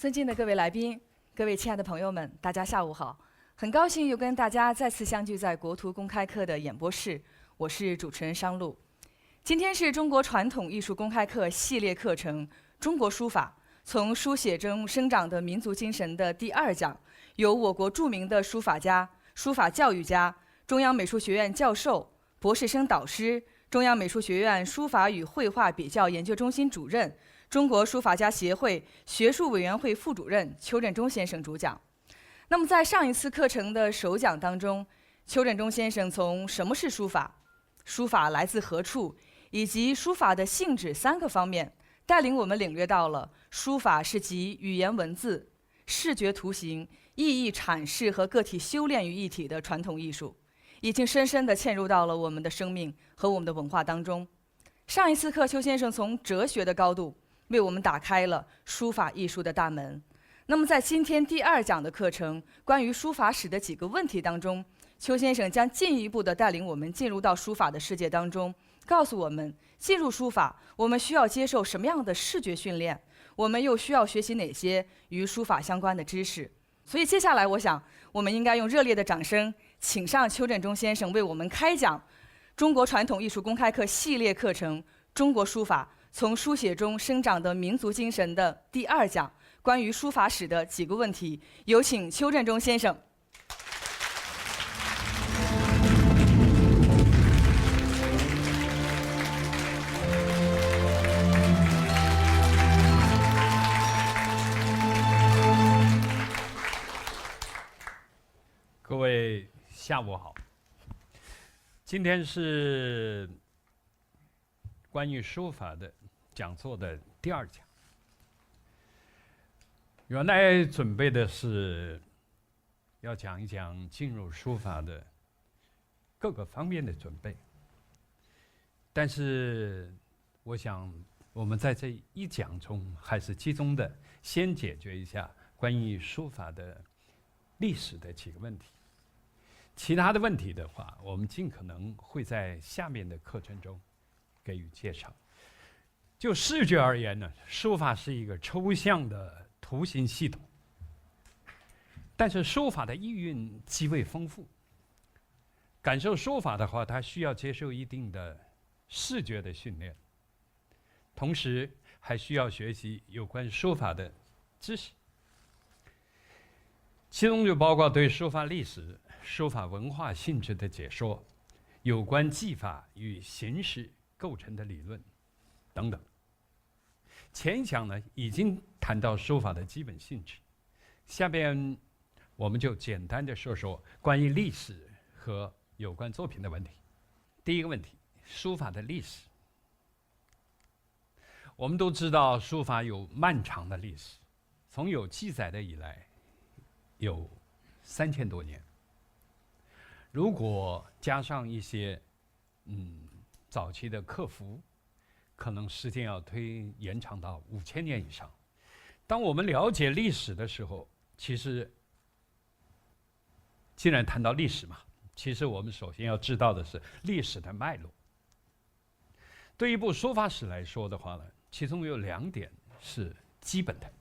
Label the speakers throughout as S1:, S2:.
S1: 尊敬的各位来宾，各位亲爱的朋友们，大家下午好！很高兴又跟大家再次相聚在国图公开课的演播室，我是主持人商露。今天是中国传统艺术公开课系列课程《中国书法：从书写中生长的民族精神》的第2讲，由我国著名的书法家、书法教育家、中央美术学院教授、博士生导师、中央美术学院书法与绘画比较研究中心主任、中国书法家协会学术委员会副主任邱振中先生主讲。那么在上一次课程的首讲当中，邱振中先生从什么是书法、书法来自何处，以及书法的性质3个方面，带领我们领略到了书法是集语言文字、视觉图形、意义阐释和个体修炼于一体的传统艺术，已经深深地嵌入到了我们的生命和我们的文化当中。上一次课，邱先生从哲学的高度为我们打开了书法艺术的大门。那么在今天第2讲的课程关于书法史的几个问题当中，邱先生将进一步地带领我们进入到书法的世界当中，告诉我们进入书法我们需要接受什么样的视觉训练，我们又需要学习哪些与书法相关的知识。所以接下来我想我们应该用热烈的掌声请上邱振中先生为我们开讲中国传统艺术公开课系列课程《中国书法：从书写中生长的民族精神》的第2讲，关于书法史的几个问题。有请邱振中先生。
S2: 各位下午好，今天是关于书法的讲座的第2讲。原来准备的是要讲一讲进入书法的各个方面的准备，但是我想我们在这一讲中还是集中的先解决一下关于书法的历史的几个问题。其他的问题的话，我们尽可能会在下面的课程中给予介绍。就视觉而言呢，书法是一个抽象的图形系统，但是书法的意蕴极为丰富。感受书法的话，它需要接受一定的视觉的训练，同时还需要学习有关书法的知识，其中就包括对书法历史、书法文化性质的解说，有关技法与形式构成的理论等等。前一讲呢已经谈到书法的基本性质，下边我们就简单的说说关于历史和有关作品的问题。第一个问题，书法的历史。我们都知道书法有漫长的历史，从有记载的以来有3000多年。如果加上一些早期的刻符，可能时间要延长到5000年以上。当我们了解历史的时候，其实既然谈到历史嘛，其实我们首先要知道的是历史的脉络。对一部书法史来说的话呢，其中有2点是基本的。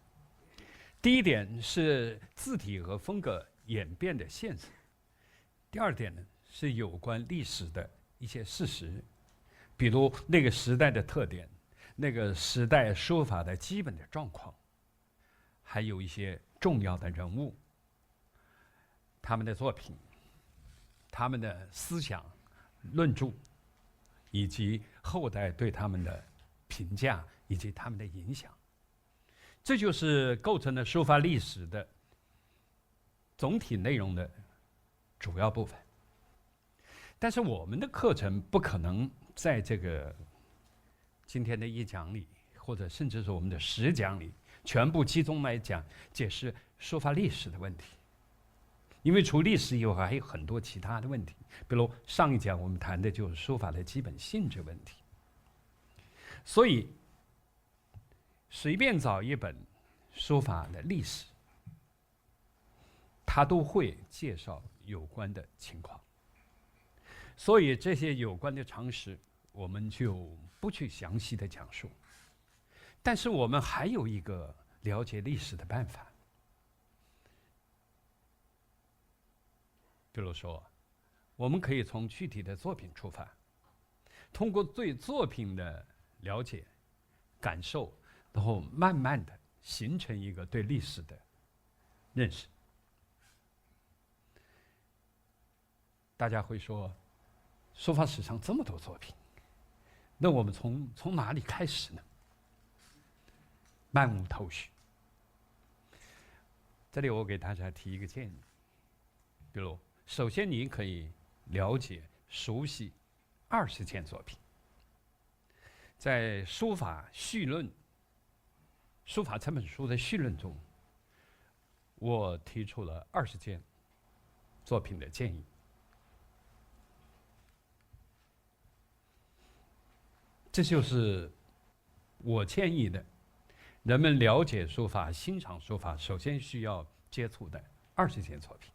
S2: 第一点是字体和风格演变的现象，第2点呢是有关历史的一些事实，比如那个时代的特点，那个时代书法的基本的状况，还有一些重要的人物，他们的作品，他们的思想论著，以及后代对他们的评价以及他们的影响。这就是构成了书法历史的总体内容的主要部分。但是我们的课程不可能在这个今天的1讲里，或者甚至是我们的10讲里，全部集中来解释书法历史的问题。因为除历史以外，还有很多其他的问题，比如上一讲我们谈的就是书法的基本性质问题。所以随便找一本书法的历史，它都会介绍有关的情况。所以这些有关的常识，我们就不去详细的讲述。但是我们还有一个了解历史的办法。比如说，我们可以从具体的作品出发，通过对作品的了解、感受，然后慢慢的形成一个对历史的认识。大家会说，书法史上这么多作品，那我们从哪里开始呢？漫无头绪。这里我给大家提一个建议，比如，首先你可以了解、熟悉20件作品。在书法序论，书法这本书的序论中，我提出了20件作品的建议。这就是我建议的，人们了解书法、欣赏书法，首先需要接触的20件作品。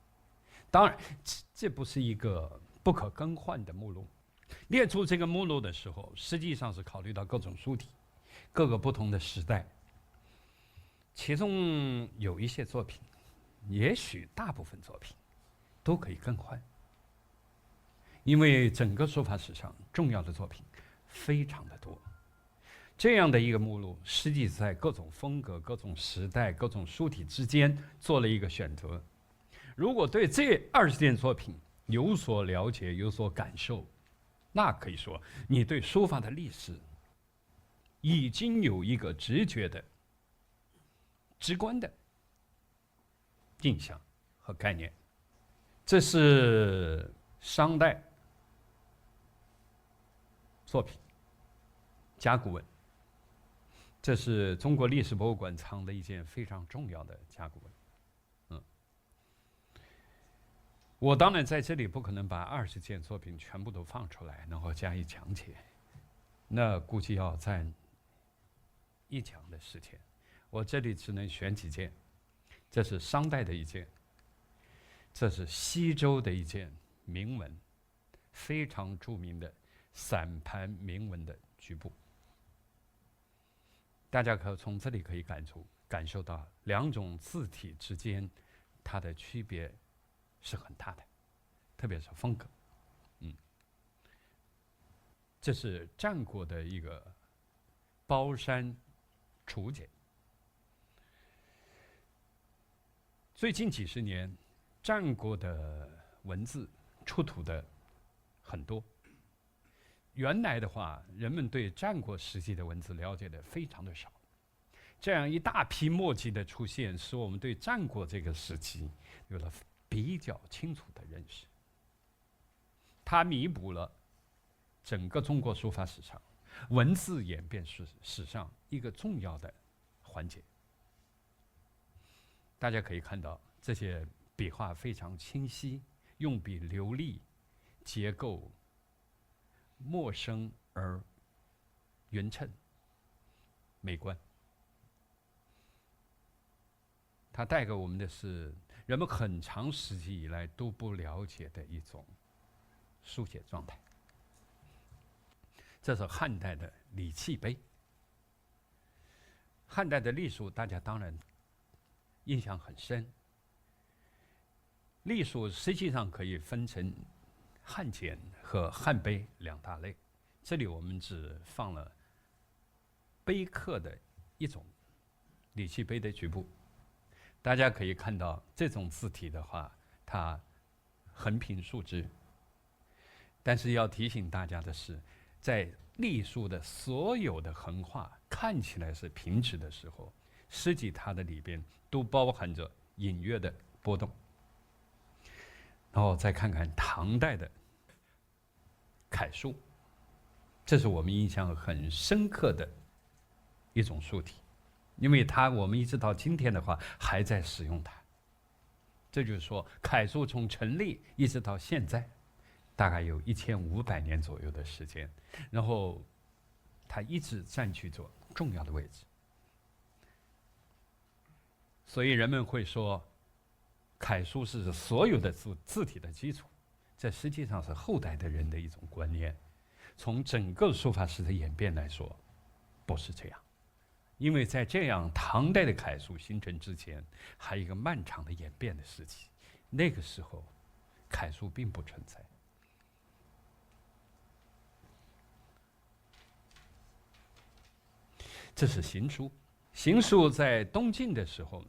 S2: 当然，这不是一个不可更换的目录。列出这个目录的时候，实际上是考虑到各种书体、各个不同的时代，其中有一些作品，也许大部分作品都可以更换，因为整个书法史上重要的作品非常的多。这样的一个目录，实际在各种风格、各种时代、各种书体之间做了一个选择。如果对这20件作品有所了解、有所感受，那可以说你对书法的历史已经有一个直觉的、直观的印象和概念。这是商代作品甲骨文，这是中国历史博物馆藏的一件非常重要的甲骨文。我当然在这里不可能把20件作品全部都放出来，然后加以讲解，那估计要占1讲的时间。我这里只能选几件。这是商代的一件，这是西周的一件铭文，非常著名的散盘铭文的局部。大家从这里可以感受到2种字体之间它的区别是很大的，特别是风格。这是战国的一个包山楚简。最近几十年，战国的文字出土的很多。原来的话，人们对战国时期的文字了解的非常的少。这样一大批墨迹的出现，使我们对战国这个时期有了比较清楚的认识。它弥补了整个中国书法史上文字演变史上一个重要的环节。大家可以看到，这些笔画非常清晰，用笔流利，结构陌生而匀称、美观。它带给我们的是人们很长时期以来都不了解的一种书写状态。这是汉代的礼器碑。汉代的隶书大家当然印象很深。隶书实际上可以分成汉简和汉碑2大类，这里我们只放了碑刻的一种礼器碑的局部。大家可以看到，这种字体的话，它横平竖直。但是要提醒大家的是，在隶书的所有的横画看起来是平直的时候，实际它的里边都包含着隐约的波动。然后再看看唐代的楷书，这是我们印象很深刻的一种书体，因为我们一直到今天的话还在使用它。这就是说，楷书从成立一直到现在，大概有1500年左右的时间，然后它一直占据着重要的位置。所以人们会说，楷书是所有的字体的基础，这实际上是后代的人的一种观念。从整个书法史的演变来说，不是这样。因为在这样唐代的楷书形成之前，还有一个漫长的演变的时期，那个时候楷书并不存在。这是行书，行书在东晋的时候呢，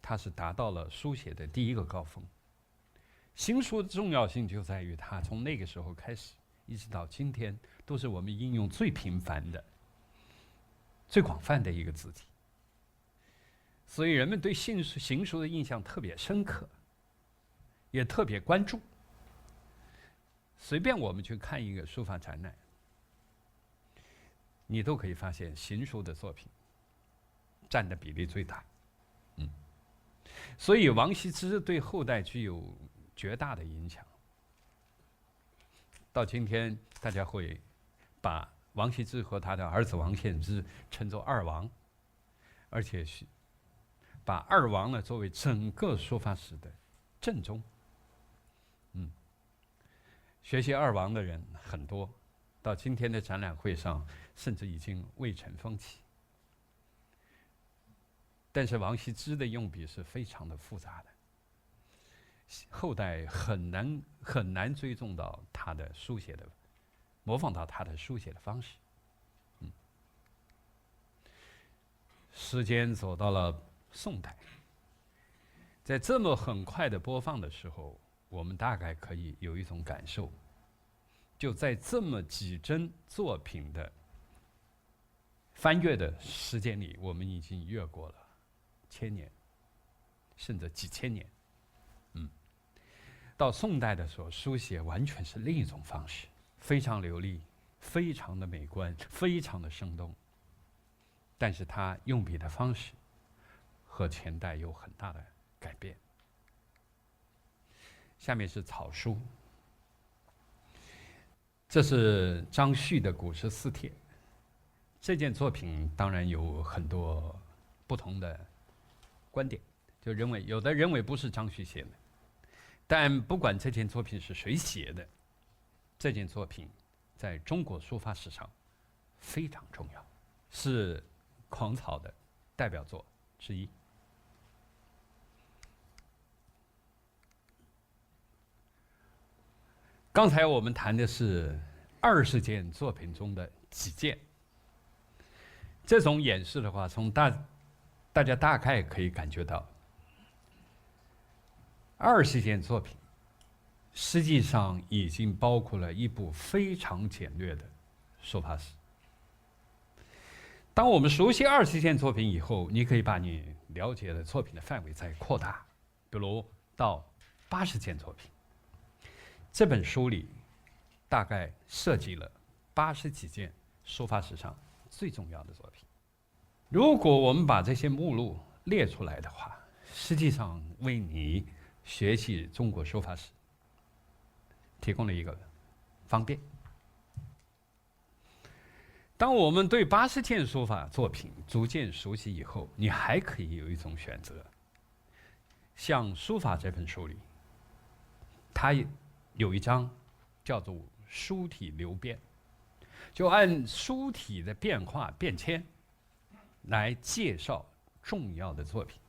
S2: 它是达到了书写的第一个高峰。行书的重要性就在于它从那个时候开始，一直到今天，都是我们应用最频繁的、最广泛的一个字体。所以人们对行书的印象特别深刻，也特别关注。随便我们去看一个书法展览，你都可以发现行书的作品占的比例最大。所以王羲之对后代具有绝大的影响。到今天，大家会把王羲之和他的儿子王献之称作二王，而且是把二王呢作为整个书法史的正宗。学习二王的人很多，到今天的展览会上，甚至已经未成风气。但是王羲之的用笔是非常的复杂的，后代很难追踪到他的书写的，模仿到他的书写的方式。时间走到了宋代，在这么很快的播放的时候，我们大概可以有一种感受，就在这么几帧作品的翻阅的时间里，我们已经越过了1000年，甚至几千年。到宋代的时候，书写完全是另一种方式，非常流利，非常的美观，非常的生动。但是他用笔的方式和前代有很大的改变。下面是草书，这是张旭的《古诗四帖》。这件作品当然有很多不同的观点，就认为有的认为不是张旭写的，但不管这件作品是谁写的，这件作品在中国书法史上非常重要，是狂草的代表作之一。刚才我们谈的是20件作品中的几件，这种演示的话，从大家大概可以感觉到，20件作品实际上已经包括了一部非常简略的书法史。当我们熟悉20件作品以后，你可以把你了解的作品的范围再扩大，比如到80件作品。这本书里大概涉及了80几件书法史上最重要的作品。如果我们把这些目录列出来的话，实际上为你学习中国书法史提供了一个方便。当我们对80件书法作品逐渐熟悉以后，你还可以有一种选择。像《书法》这本书里，它有一章叫做“书体流变”，就按书体的变化变迁来介绍重要的作品。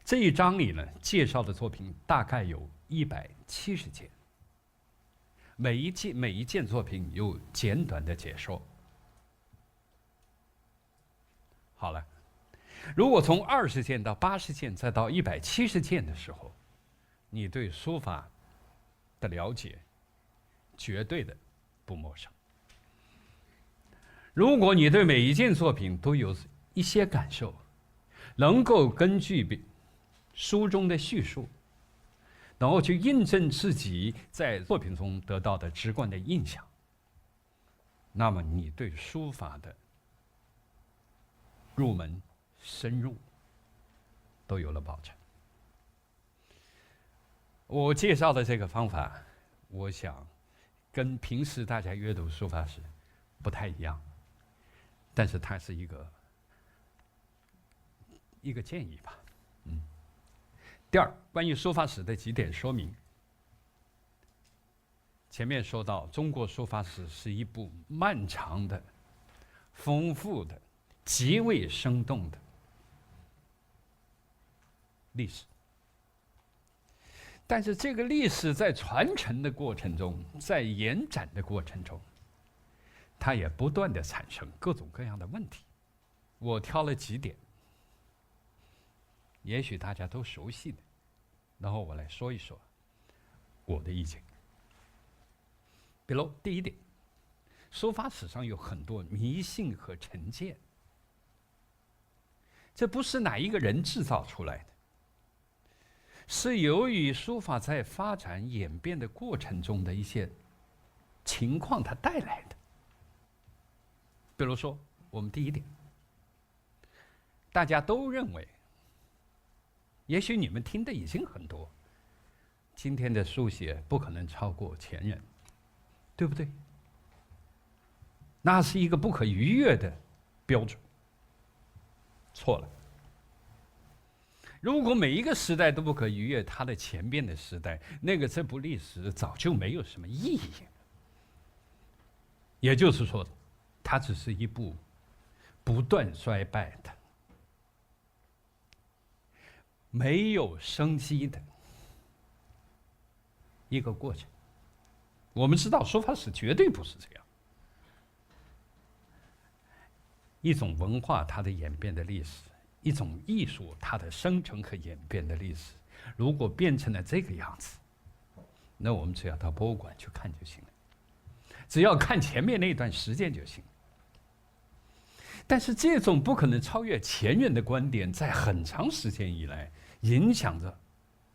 S2: 这一章里呢，介绍的作品大概有170件，每一件作品有简短的解说。好了，如果从20件到80件再到170件的时候，你对书法的了解绝对的不陌生。如果你对每一件作品都有一些感受，能够根据书中的叙述，然后去印证自己在作品中得到的直观的印象，那么你对书法的入门深入都有了保证。我介绍的这个方法，我想跟平时大家阅读书法史不太一样，但是它是一个建议吧。第二，关于书法史的几点说明。前面说到，中国书法史是一部漫长的、丰富的、极为生动的历史。但是这个历史在传承的过程中，在延展的过程中，它也不断的产生各种各样的问题。我挑了几点，也许大家都熟悉的，然后我来说一说我的意见。比如第一点，书法史上有很多迷信和成见，这不是哪一个人制造出来的，是由于书法在发展演变的过程中的一些情况它带来的。比如说，我们第一点，大家都认为，也许你们听的已经很多，今天的书写不可能超过前人，对不对？那是一个不可逾越的标准。错了。如果每一个时代都不可逾越它的前边的时代，那个这部历史早就没有什么意义。也就是说，它只是一部不断衰败的、没有生机的一个过程。我们知道，书法史绝对不是这样。一种文化它的演变的历史，一种艺术它的生成和演变的历史，如果变成了这个样子，那我们只要到博物馆去看就行了，只要看前面那段时间就行。但是这种不可能超越前人的观点，在很长时间以来影响着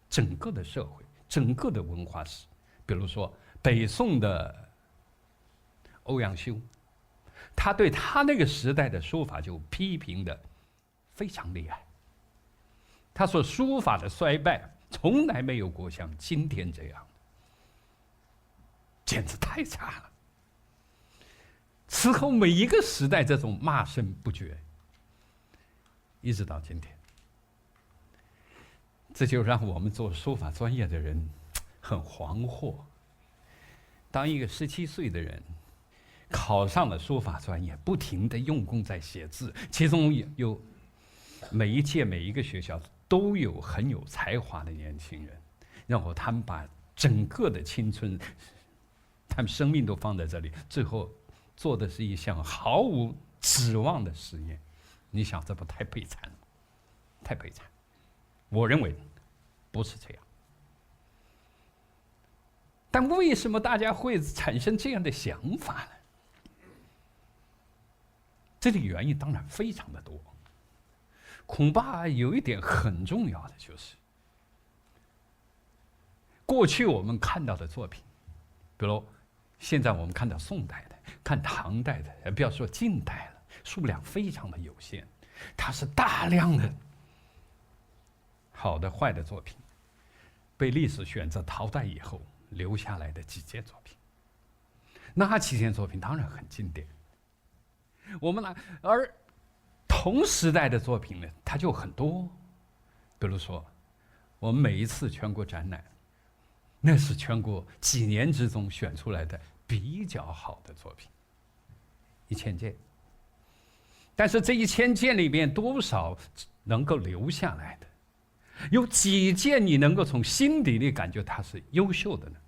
S2: 整个的社会、整个的文化史。比如说北宋的欧阳修，他对他那个时代的书法就批评的非常厉害。他说书法的衰败从来没有过像今天这样，简直太差了。此后每一个时代这种骂声不绝，一直到今天。这就让我们做书法专业的人很惶惑。当一个17岁的人考上了书法专业，不停地用功在写字，其中有每一届每一个学校都有很有才华的年轻人，然后他们把整个的青春，他们生命都放在这里，最后做的是一项毫无指望的实验。你想，这不太悲惨了？太悲惨。我认为不是这样。但为什么大家会产生这样的想法呢？这里原因当然非常的多，恐怕有一点很重要的就是，过去我们看到的作品，比如现在我们看到宋代的、看唐代的，不要说近代了，数量非常的有限，它是大量的好的、坏的作品，被历史选择淘汰以后留下来的几件作品。那几件作品当然很经典。我们而同时代的作品呢，它就很多。比如说，我们每一次全国展览，那是全国几年之中选出来的比较好的作品，1000件。但是这1000件里面，多少能够留下来的？有几件你能够从心底里感觉它是优秀的呢？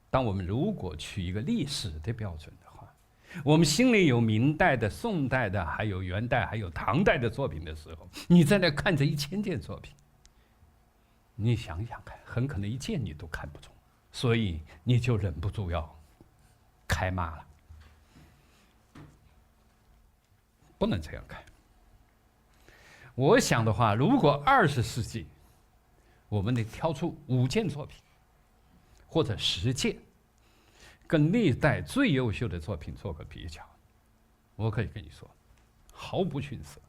S2: 当我们如果取一个历史的标准的话，我们心里有明代的、宋代的，还有元代、还有唐代的作品的时候，你在那看这1000件作品，你想想看，很可能一件你都看不中，所以你就忍不住要开骂了。不能这样看。我想的话，如果20世纪，我们得挑出5件作品，或者10件，跟历代最优秀的作品做个比较，我可以跟你说，毫不逊色。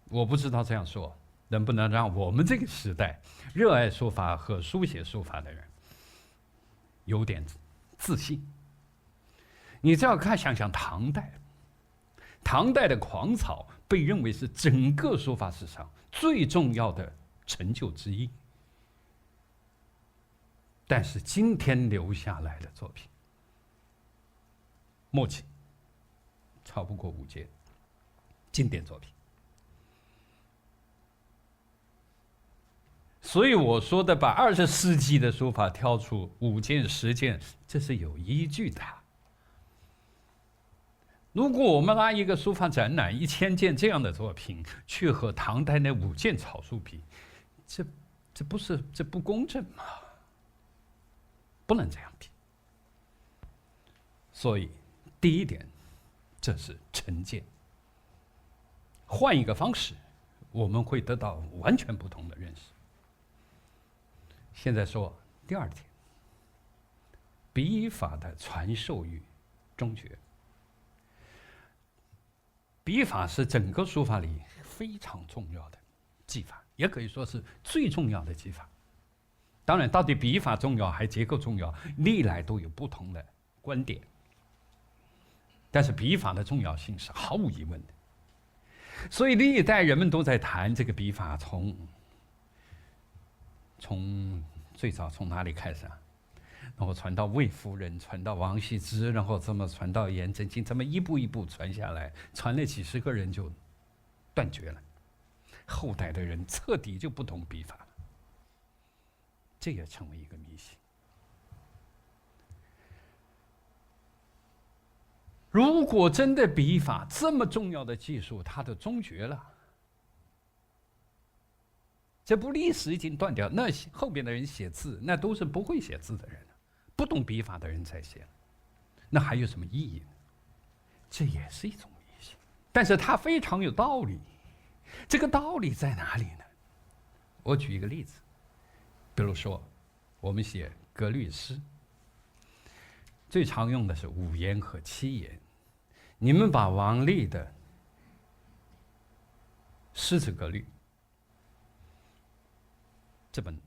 S2: 我不知道这样说能不能让我们这个时代热爱书法和书写书法的人有点自信。你只要想想唐代，唐代的狂草被认为是整个书法史上最重要的成就之一。但是今天留下来的作品，墨迹、超不过五件经典作品。所以我说的把20世纪的书法挑出5件、10件，这是有依据的。如果我们拿一个书法展览1000件这样的作品去和唐代那5件草书比，这不公正吗？不能这样比。所以第一点，这是成见。换一个方式，我们会得到完全不同的认识。现在说第二点，笔法的传授与终结。笔法是整个书法里非常重要的技法，也可以说是最重要的技法。当然，到底笔法重要还结构重要，历来都有不同的观点。但是笔法的重要性是毫无疑问的。所以历代人们都在谈这个笔法，从最早从哪里开始啊？然后传到魏夫人，传到王羲之，然后这么传到颜真卿，这么一步一步传下来，传了几10个人就断绝了，后代的人彻底就不懂笔法了，这也成为一个迷信。如果真的笔法这么重要的技术，它的终绝了，这部历史已经断掉，那后边的人写字，那都是不会写字的人，不懂笔法的人在写，那还有什么意义呢？这也是一种迷信，但是它非常有道理。这个道理在哪里呢？我举一个例子，比如说我们写格律诗，最常用的是5言和7言。你们把王力的《诗词格律》这本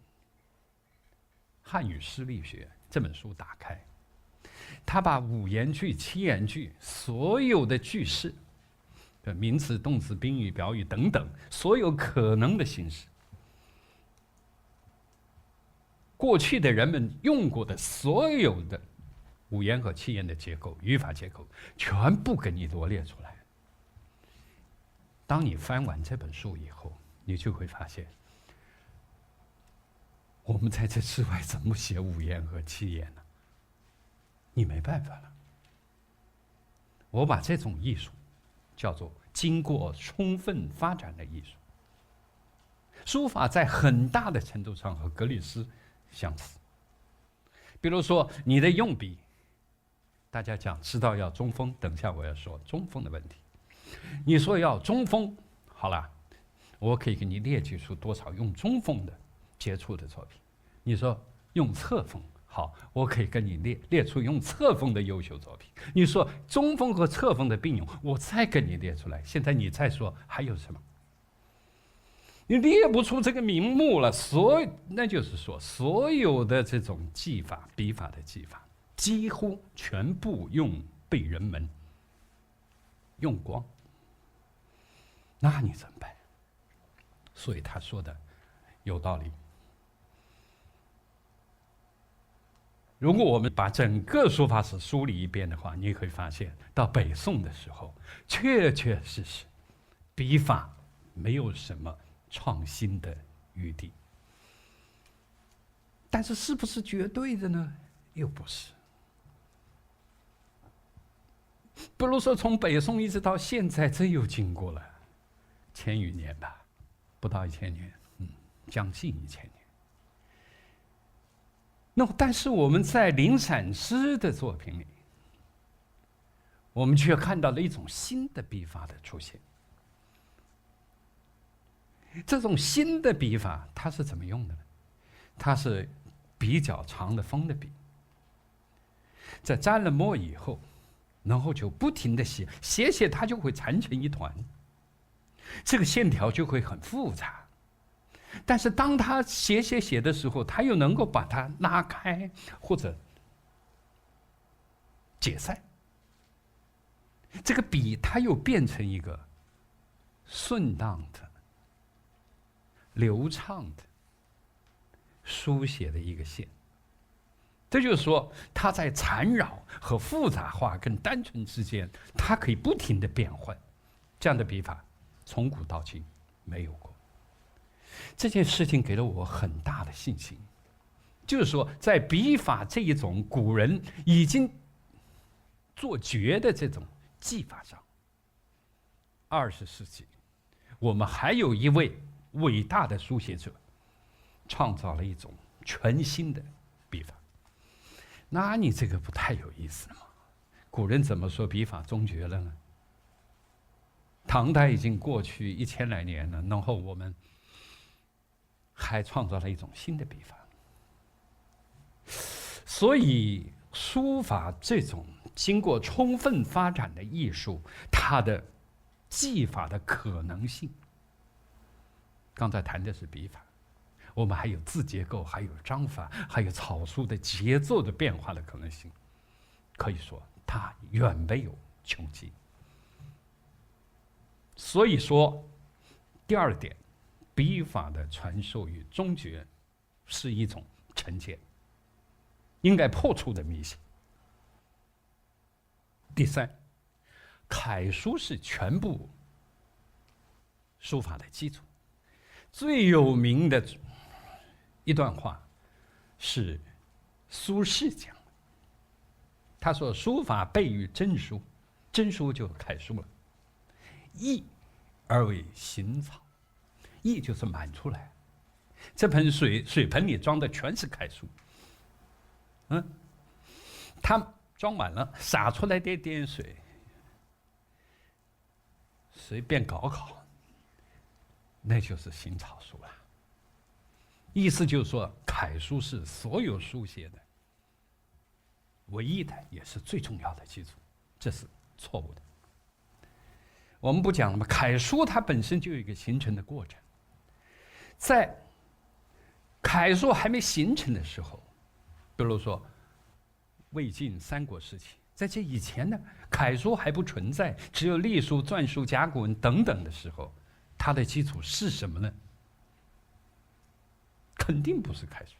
S2: 汉语诗力学这本书打开，他把5言句、7言句所有的句式的名词、动词、宾语、表语等等，所有可能的形式，过去的人们用过的所有的5言和7言的结构、语法结构，全部给你罗列出来。当你翻完这本书以后，你就会发现，我们在这之外怎么写5言和7言呢？你没办法了。我把这种艺术叫做经过充分发展的艺术。书法在很大的程度上和格律诗相似。比如说你的用笔，大家知道要中锋，等下我要说中锋的问题。你说要中锋，好了，我可以给你列举出多少用中锋的杰出的作品。你说用侧锋，好，我可以跟你列出用侧锋的优秀作品。你说中锋和侧锋的并用，我再跟你列出来。现在你再说还有什么？你列不出这个名目了，那就是说，所有的这种技法、笔法的技法，几乎全部被人们用光。那你怎么办？所以他说的有道理。如果我们把整个书法史梳理一遍的话，你会发现，到北宋的时候，确确实实，笔法没有什么创新的余地。但是是不是绝对的呢？又不是。比如说从北宋一直到现在，这又经过了1000余年吧，不到1000年，将近1000年。但是我们在临散诗的作品里，我们却看到了一种新的笔法的出现。这种新的笔法，它是怎么用的呢？它是比较长的锋的笔，在沾了墨以后，然后就不停的写，它就会缠成一团，这个线条就会很复杂。但是当他写的时候，他又能够把它拉开或者解散，这个笔它又变成一个顺当的、流畅的书写的一个线。这就是说，它在缠绕和复杂化跟单纯之间，它可以不停的变换。这样的笔法，从古到今没有过。这件事情给了我很大的信心，就是说，在笔法这一种古人已经做绝的这种技法上，20世纪，我们还有一位伟大的书写者，创造了一种全新的笔法。那你这个不太有意思了吗？古人怎么说笔法终绝了呢？唐代已经过去1000来年了，然后我们还创造了一种新的笔法。所以书法这种经过充分发展的艺术，它的技法的可能性，刚才谈的是笔法，我们还有字结构，还有章法，还有草书的节奏的变化的可能性，可以说它远没有穷尽。所以说，第二点，笔法的传授与终绝是一种成见，应该破除的迷信。第三，楷书是全部书法的基础。最有名的一段话是苏轼讲的，他说：“书法备于真书，真书就楷书了。意而为行草，意就是满出来。这盆水盆里装的全是楷书，它装满了，洒出来点水，随便搞搞，那就是行草书了。意思就是说，楷书是所有书写的唯一的，也是最重要的基础，这是错误的。我们不讲了吗？楷书它本身就有一个形成的过程，在楷书还没形成的时候，比如说魏晋三国时期，在这以前呢，楷书还不存在，只有隶书、篆书、甲骨文等等的时候，它的基础是什么呢？肯定不是楷书。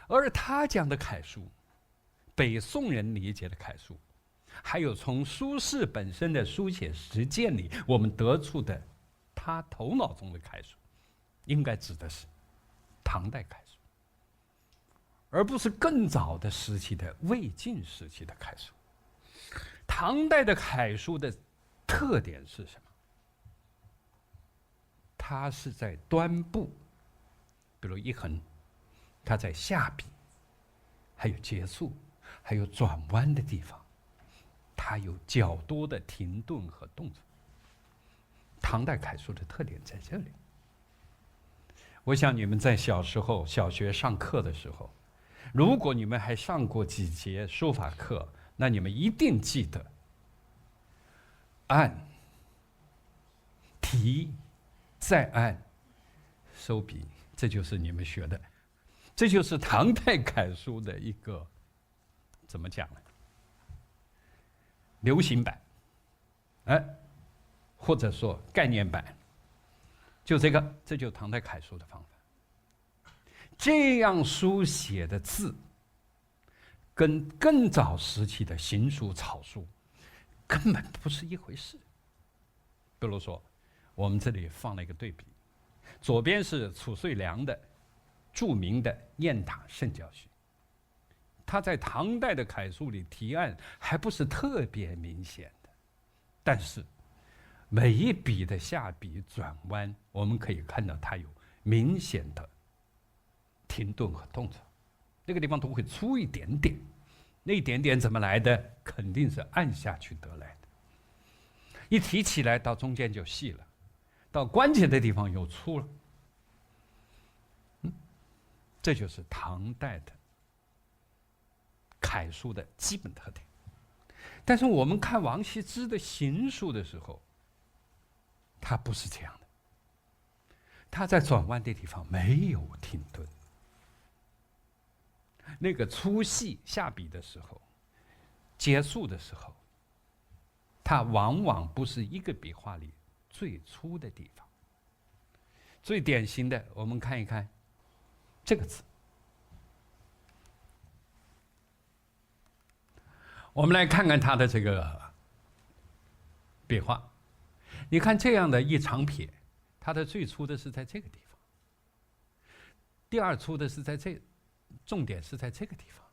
S2: 而他讲的楷书，北宋人理解的楷书，还有从苏轼本身的书写实践里，我们得出的他头脑中的楷书，应该指的是唐代楷书，而不是更早的时期的魏晋时期的楷书。唐代的楷书的特点是什么？它是在端部，比如一横，它在下笔，还有结束，还有转弯的地方，它有较多的停顿和动作。唐代楷书的特点在这里。我想你们在小时候小学上课的时候，如果你们还上过几节书法课，那你们一定记得按、提、再按、收笔，这就是你们学的，这就是唐代楷书的一个怎么讲呢？流行版，或者说概念版，就这个，这就是唐代楷书的方法。这样书写的字，跟更早时期的行书、草书根本不是一回事。比如说，我们这里放了一个对比，左边是褚遂良的著名的《雁塔圣教序》，他在唐代的楷书里提案还不是特别明显的，但是每一笔的下笔转弯，我们可以看到它有明显的停顿和动作，那个地方都会粗一点点，那一点点怎么来的？肯定是按下去得来的。一提起来到中间就细了，到关键的地方又粗了。这就是唐代的楷书的基本特点。但是我们看王羲之的行书的时候，他不是这样的，他在转弯的地方没有停顿，那个粗细下笔的时候，结束的时候，它往往不是一个笔画里最粗的地方。最典型的，我们看一看这个字我们来看看它的这个笔画，你看这样的一长撇，它的最粗的是在这个地方，第二粗的是在这，重点是在这个地方。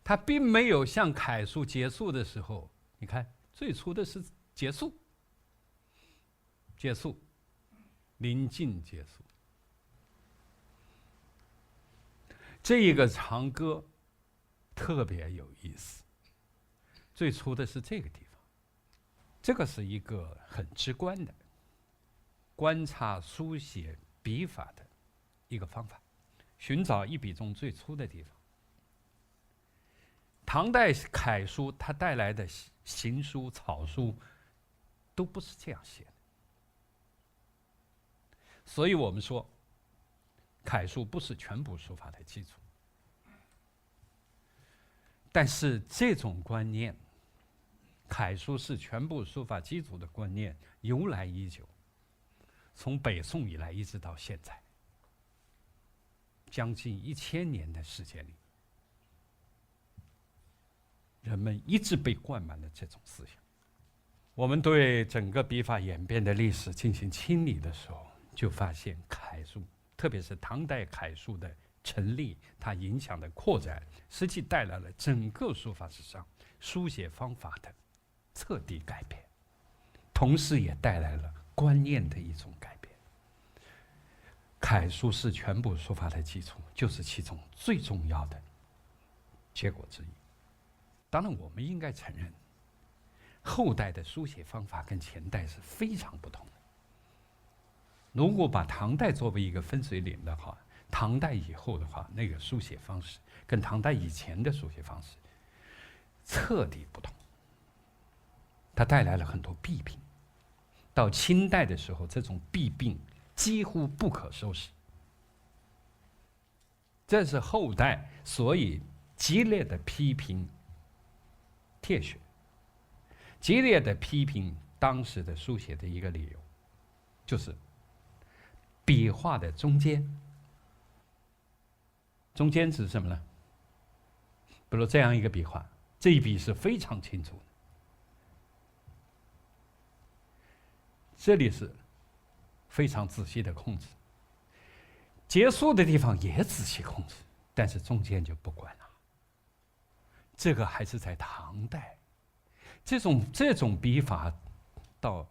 S2: 它并没有像楷书结束的时候，你看最粗的是结束，结束，临近结束。这一个长歌特别有意思，最初的是这个地方，这个是一个很直观的观察书写笔法的一个方法，寻找一笔中最粗的地方。唐代楷书它带来的行书、草书都不是这样写的，所以我们说楷书不是全部书法的基础。但是这种观念，楷书是全部书法基础的观念由来已久，从北宋以来一直到现在，将近1000年的时间里，人们一直被灌满了这种思想。我们对整个笔法演变的历史进行清理的时候，就发现楷书，特别是唐代楷书的成立，它影响的扩展，实际带来了整个书法史上书写方法的彻底改变，同时也带来了观念的一种改变。楷书是全部书法的基础，就是其中最重要的结果之一。当然，我们应该承认，后代的书写方法跟前代是非常不同的。如果把唐代作为一个分水岭的话，唐代以后的话，那个书写方式跟唐代以前的书写方式彻底不同，它带来了很多弊病。到清代的时候，这种弊病几乎不可收拾。这是后代所以激烈的批评帖学，激烈的批评当时的书写的一个理由，就是笔画的中间。中间指什么呢？比如这样一个笔画，这一笔是非常清楚的，这里是非常仔细的控制，结束的地方也仔细控制，但是中间就不管了。这个还是在唐代，这种笔法到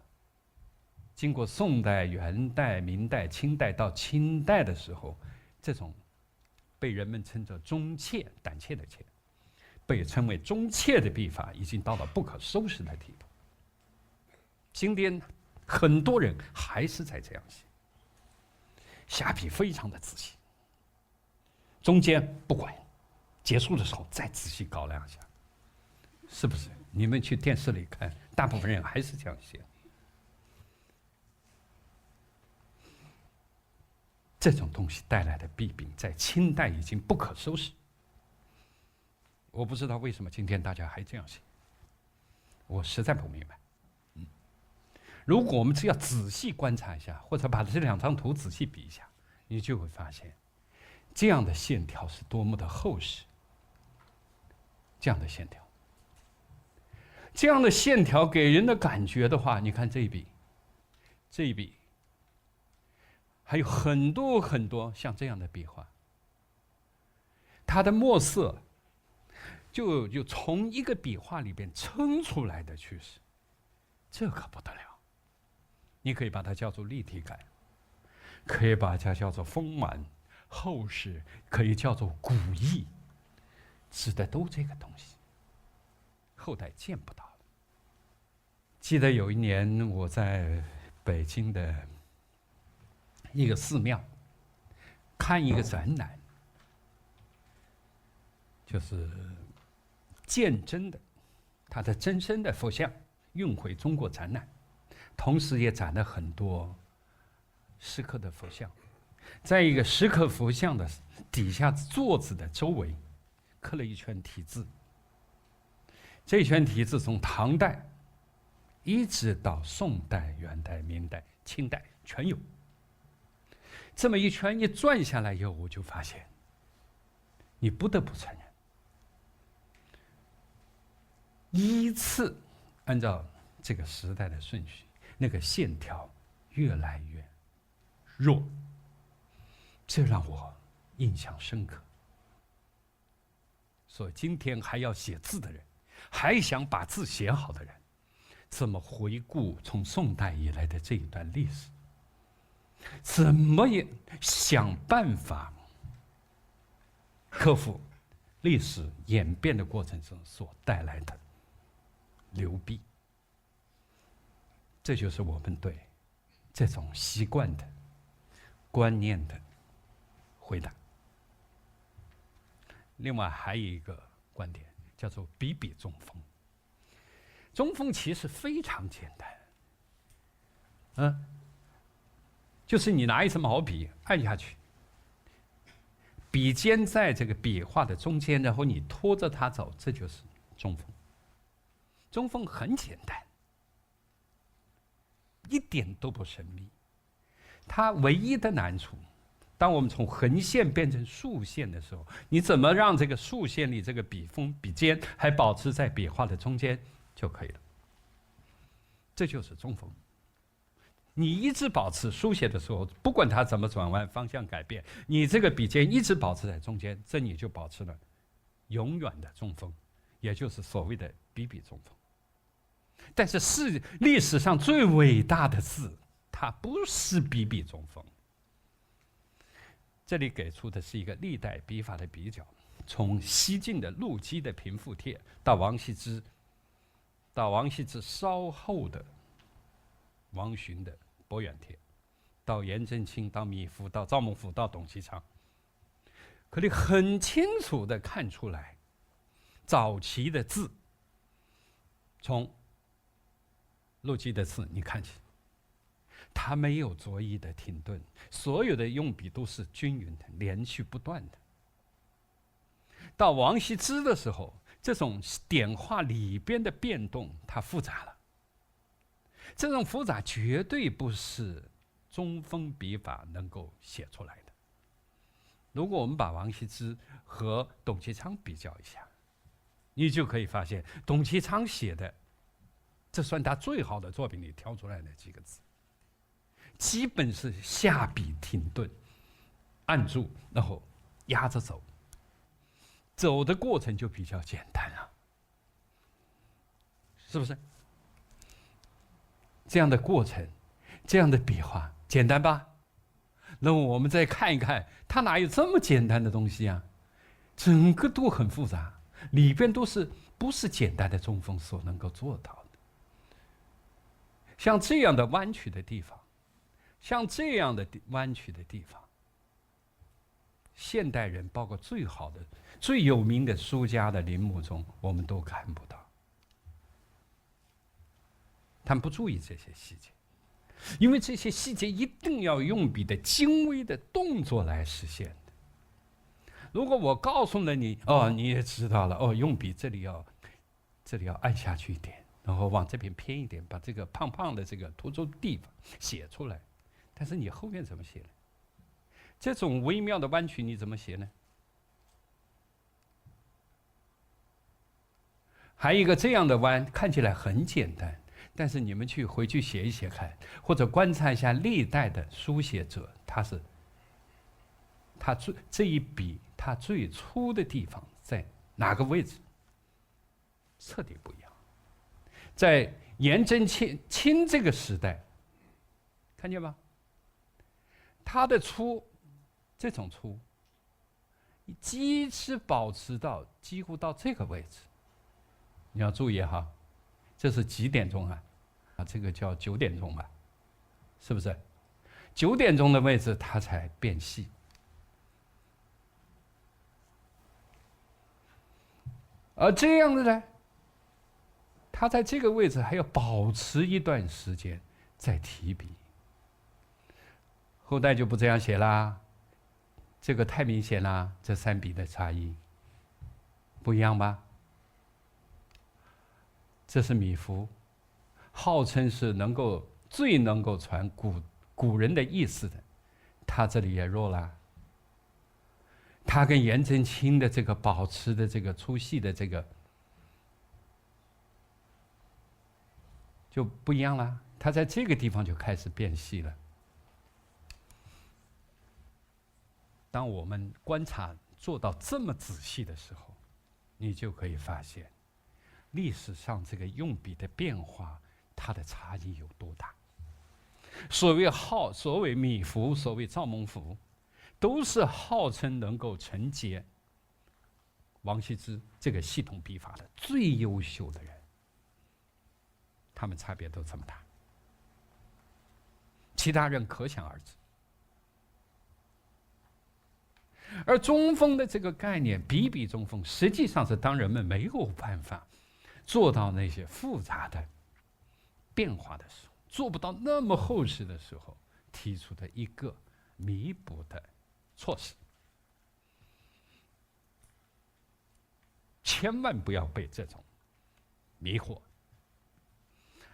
S2: 经过宋代、元代、明代、清代到清代的时候，这种被人们称作中怯，胆怯的怯，被称为中怯的笔法已经到了不可收拾的地步。今天很多人还是在这样写，下笔非常的仔细，中间不管，结束的时候再仔细搞两下，是不是？你们去电视里看，大部分人还是这样写。这种东西带来的弊病，在清代已经不可收拾。我不知道为什么今天大家还这样写，我实在不明白。如果我们只要仔细观察一下，或者把这2张图仔细比一下，你就会发现，这样的线条是多么的厚实。这样的线条，这样的线条给人的感觉的话，你看这一笔，这一笔。还有很多很多像这样的笔画，它的墨色就从一个笔画里边撑出来的趋势，这可不得了。你可以把它叫做立体感，可以把它叫做丰满、厚实，可以叫做古意，指的都这个东西。后代见不到了。记得有一年我在北京的一个寺庙看一个展览，就是鉴真的，他的真身的佛像运回中国展览，同时也展了很多石刻的佛像。在一个石刻佛像的底下座子的周围刻了一圈题字，这圈题字从唐代一直到宋代、元代、明代、清代全有。这么一圈一转下来以后，我就发现，你不得不承认，依次按照这个时代的顺序，那个线条越来越弱，这让我印象深刻。所以今天还要写字的人，还想把字写好的人，怎么回顾从宋代以来的这一段历史？怎么也想办法克服历史演变的过程中所带来的流弊？这就是我们对这种习惯的观念的回答。另外还有一个观点叫做笔笔中锋。中锋其实非常简单，就是你拿一支毛笔按下去，笔尖在这个笔画的中间，然后你拖着它走，这就是中锋。中锋很简单，一点都不神秘。它唯一的难处，当我们从横线变成竖线的时候，你怎么让这个竖线里这个笔尖还保持在笔画的中间就可以了。这就是中锋。你一直保持书写的时候，不管它怎么转弯、方向改变，你这个笔尖一直保持在中间，这你就保持了永远的中锋，也就是所谓的笔笔中锋。但是历史上最伟大的字，它不是笔笔中锋。这里给出的是一个历代笔法的比较，从西晋的陆机的《平复帖》到王羲之，到王羲之稍后的王洵的《伯远帖》，到颜真卿，到米芾，到赵孟頫，到董其昌，可以很清楚地看出来，早期的字，从陆机的字你看起，它没有着意的停顿，所有的用笔都是均匀的、连续不断的。到王羲之的时候，这种点画里边的变动，它复杂了。这种复杂绝对不是中锋笔法能够写出来的。如果我们把王羲之和董其昌比较一下，你就可以发现，董其昌写的，这算他最好的作品里挑出来的几个字，基本是下笔停顿，按住，然后压着走，走的过程就比较简单啊，是不是？这样的过程，这样的笔画，简单吧？那我们再看一看，它哪有这么简单的东西啊？整个都很复杂，里边都是不是简单的中锋所能够做到的。像这样的弯曲的地方，现代人包括最好的、最有名的书家的临摹中，我们都看不到。他们不注意这些细节，因为这些细节一定要用笔的精微的动作来实现的。如果我告诉了你，你也知道了，用笔这里要按下去一点，然后往这边偏一点，把这个胖胖的这个突出地方写出来。但是你后面怎么写呢？这种微妙的弯曲你怎么写呢？还有一个这样的弯，看起来很简单。但是你们回去写一写看，或者观察一下历代的书写者，这一笔他最粗的地方在哪个位置，彻底不一样。在颜真卿这个时代，看见吗？他的粗，这种粗，几乎保持到几乎到这个位置。你要注意哈，这是几点钟啊？这个叫9点钟吧，是不是？9点钟的位置它才变细。而这样的呢，它在这个位置还要保持一段时间再提笔。后代就不这样写啦，这个太明显啦，这3笔的差异不一样吧？这是米芾，号称是最能够传古人的意思的，他这里也弱了。他跟颜真卿的这个保持的这个粗细的这个就不一样了，它在这个地方就开始变细了。当我们观察做到这么仔细的时候，你就可以发现，历史上这个用笔的变化，它的差异有多大。所谓米芾，所谓赵孟頫，都是号称能够承接王羲之这个系统笔法的最优秀的人，他们差别都这么大，其他人可想而知。而中锋的这个概念，笔笔中锋，实际上是当人们没有办法做到那些复杂的变化的时候，做不到那么厚实的时候，提出的一个弥补的措施。千万不要被这种迷惑。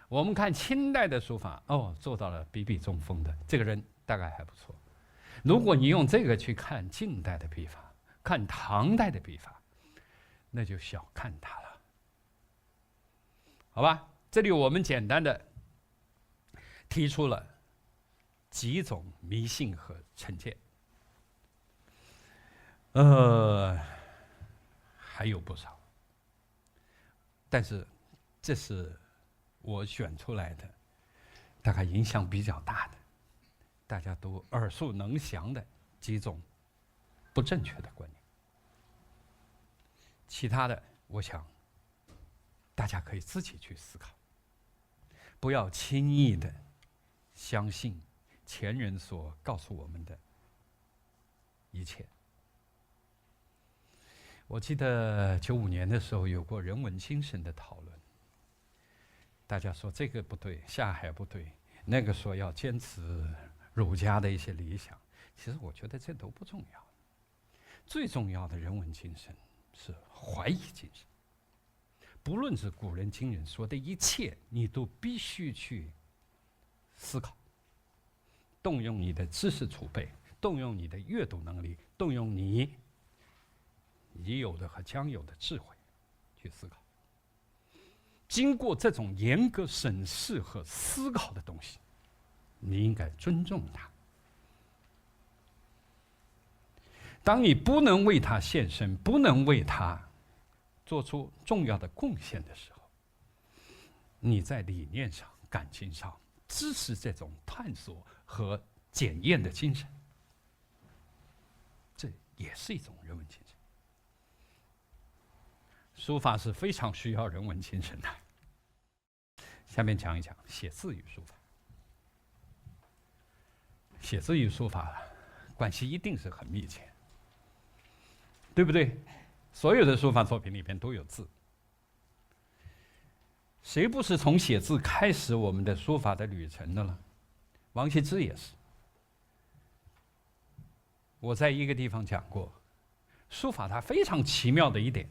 S2: 我们看清代的书法，做到了笔笔中锋的这个人大概还不错。如果你用这个去看近代的笔法，看唐代的笔法，那就小看它了，好吧？这里我们简单的提出了几种迷信和成见，还有不少，但是这是我选出来的，大概影响比较大的，大家都耳熟能详的几种不正确的观念。其他的，我想大家可以自己去思考，不要轻易的相信前人所告诉我们的一切。我记得95年的时候有过人文精神的讨论，大家说这个不对，下海不对，那个说要坚持儒家的一些理想。其实我觉得这都不重要，最重要的人文精神是怀疑精神。不论是古人今人说的一切，你都必须去思考，动用你的知识储备，动用你的阅读能力，动用你已有的和将有的智慧去思考。经过这种严格审视和思考的东西，你应该尊重它。当你不能为它献身，不能为它做出重要的贡献的时候，你在理念上、感情上支持这种探索和检验的精神，这也是一种人文精神。书法是非常需要人文精神的。下面讲一讲写字与书法。写字与书法关系一定是很密切，对不对？所有的书法作品里边都有字，谁不是从写字开始我们的书法的旅程的呢？王羲之也是。我在一个地方讲过，书法它非常奇妙的一点，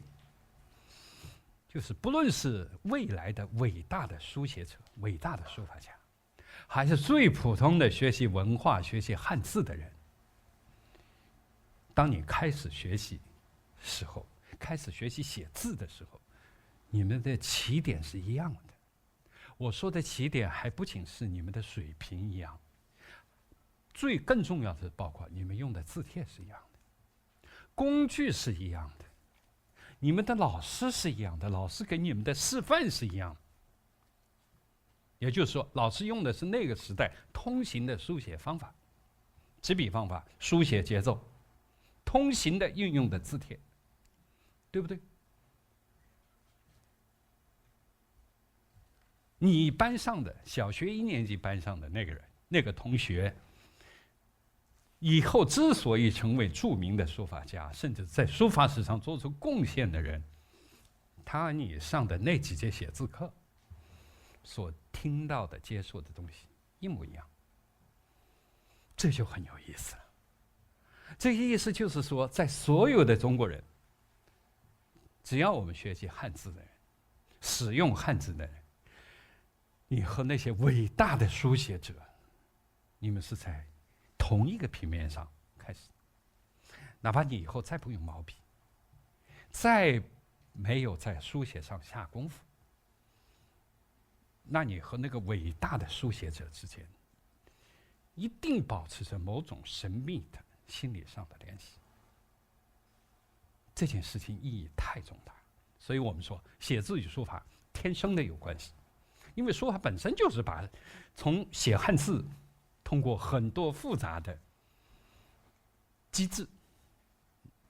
S2: 就是不论是未来的伟大的书写者、伟大的书法家，还是最普通的学习文化、学习汉字的人，当你开始学习时候，开始学习写字的时候，你们的起点是一样的。我说的起点还不仅是你们的水平一样，更重要的是包括你们用的字帖是一样的，工具是一样的，你们的老师是一样的，老师给你们的示范是一样的。也就是说，老师用的是那个时代通行的书写方法、执笔方法、书写节奏，通行的运用的字帖，对不对？你班上的小学1年级班上的那个人、那个同学，以后之所以成为著名的书法家，甚至在书法史上做出贡献的人，他和你上的那几节写字课所听到的、接受的东西一模一样，这就很有意思了。这个意思就是说，在所有的中国人，只要我们学习汉字的人，使用汉字的人，你和那些伟大的书写者，你们是在同一个平面上开始。哪怕你以后再不用毛笔，再没有在书写上下功夫，那你和那个伟大的书写者之间，一定保持着某种神秘的心理上的联系。这件事情意义太重大，所以我们说写字与书法天生的有关系，因为书法本身就是把从写汉字通过很多复杂的机制，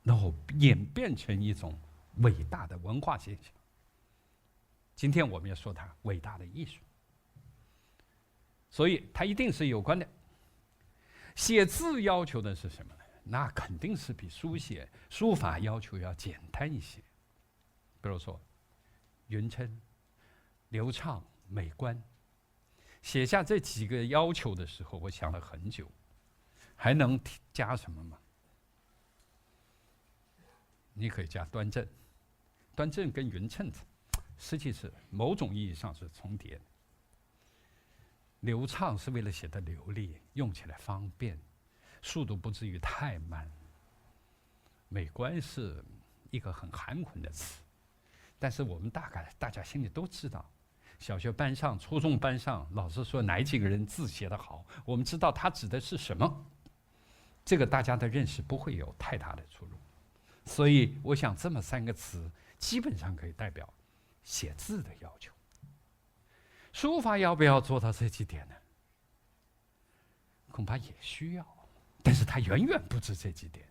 S2: 然后演变成一种伟大的文化现象。今天我们要说它伟大的艺术，所以它一定是有关的。写字要求的是什么呢？那肯定是比书法要求要简单一些。比如说，匀称、流畅、美观。写下这几个要求的时候，我想了很久，还能加什么吗？你可以加端正，端正跟匀称实际是某种意义上是重叠的。流畅是为了写得流利，用起来方便，速度不至于太慢。美观是一个很含混的词，但是我们大家心里都知道，小学班上、初中班上，老师说哪几个人字写得好，我们知道他指的是什么，这个大家的认识不会有太大的出入。所以我想这么3个词基本上可以代表写字的要求。书法要不要做到这几点呢？恐怕也需要，但是它远远不止这几点。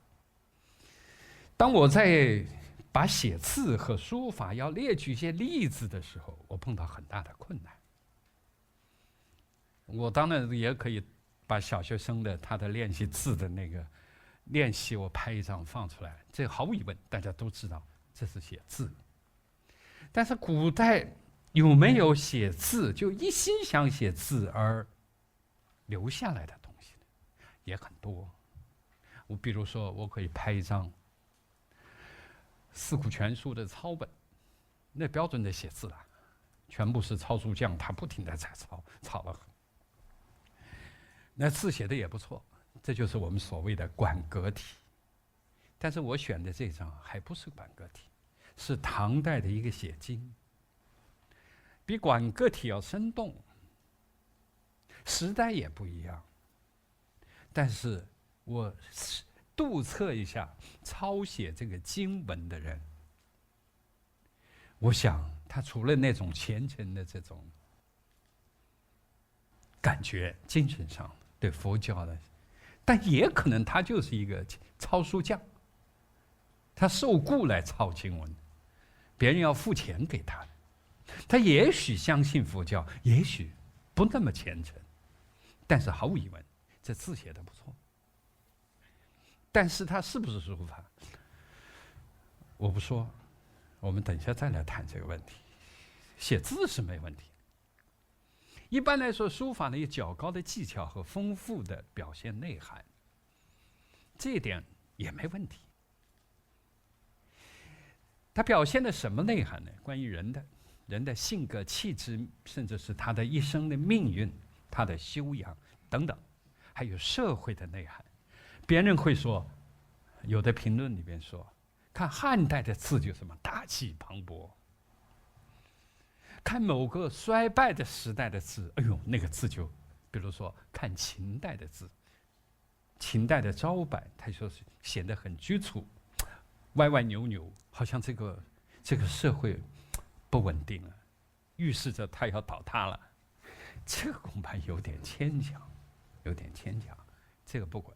S2: 当我在把写字和书法要列举一些例子的时候，我碰到很大的困难。我当然也可以把小学生的他的练习字的那个练习，我拍一张放出来，这毫无疑问大家都知道这是写字。但是古代有没有写字就一心想写字而留下来的东西呢？也很多。我比如说，我可以拍一张《四库全书》的抄本，那标准的写字了，全部是抄书匠，他不停地在抄了。那字写的也不错，这就是我们所谓的馆阁体。但是我选的这张还不是馆阁体，是唐代的一个写经，比馆阁体要生动，时代也不一样。但是我督测一下抄写这个经文的人，我想他除了那种虔诚的这种感觉，精神上对佛教的，但也可能他就是一个抄书匠，他受雇来抄经文，别人要付钱给他的。他也许相信佛教，也许不那么虔诚，但是毫无疑问，这字写得不错。但是他是不是书法？我不说，我们等一下再来谈这个问题。写字是没问题。一般来说，书法呢有较高的技巧和丰富的表现内涵，这一点也没问题。它表现的什么内涵呢？关于人的性格、气质，甚至是他的一生的命运、他的修养等等，还有社会的内涵。别人会说，有的评论里边说，看汉代的字就什么大气磅礴，看某个衰败的时代的字，哎呦，那个字就，比如说看秦代的字，秦代的招版，他说是显得很局促，歪歪扭扭，好像这个社会不稳定了，预示着它要倒塌了。这个恐怕有点牵强，这个不管。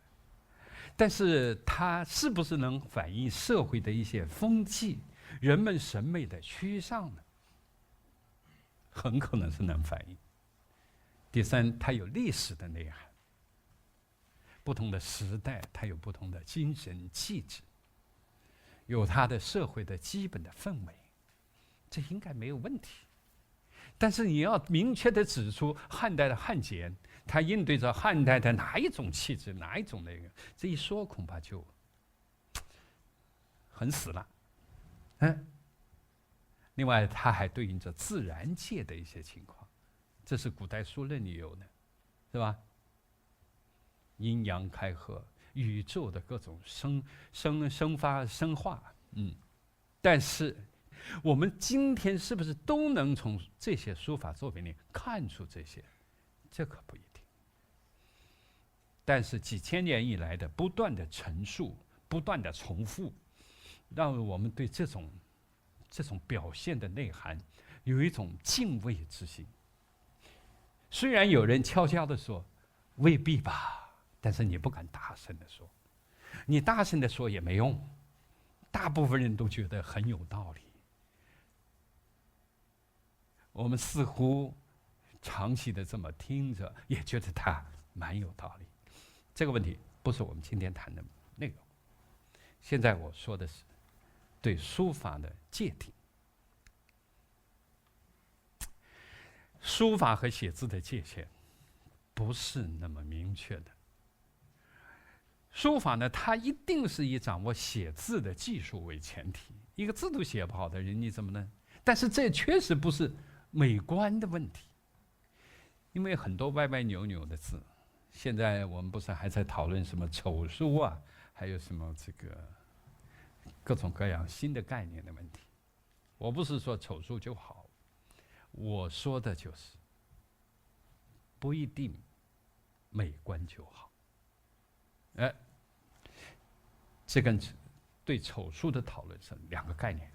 S2: 但是它是不是能反映社会的一些风气、人们审美的趋向呢？很可能是能反映。第三，它有历史的内涵，不同的时代它有不同的精神气质，有它的社会的基本的氛围，这应该没有问题。但是你要明确地指出汉代的汉简，它应对着汉代的哪一种气质，哪一种那个，这一说恐怕就很死了。另外，它还对应着自然界的一些情况，这是古代书论里有的，是吧？阴阳开合，宇宙的各种生发生化，但是我们今天是不是都能从这些书法作品里看出这些？这可不一定。但是几千年以来的不断的陈述、不断的重复，让我们对这种表现的内涵有一种敬畏之心。虽然有人悄悄地说未必吧，但是你不敢大声地说，你大声地说也没用，大部分人都觉得很有道理。我们似乎长期的这么听着，也觉得它蛮有道理。这个问题不是我们今天谈的内容。现在我说的是对书法的界定。书法和写字的界限不是那么明确的。书法呢，它一定是以掌握写字的技术为前提。一个字都写不好的人，你怎么能？但是这确实不是美观的问题，因为很多歪歪扭扭的字，现在我们不是还在讨论什么丑书啊，还有什么这个各种各样新的概念的问题。我不是说丑书就好，我说的就是不一定美观就好。这跟对丑书的讨论是两个概念。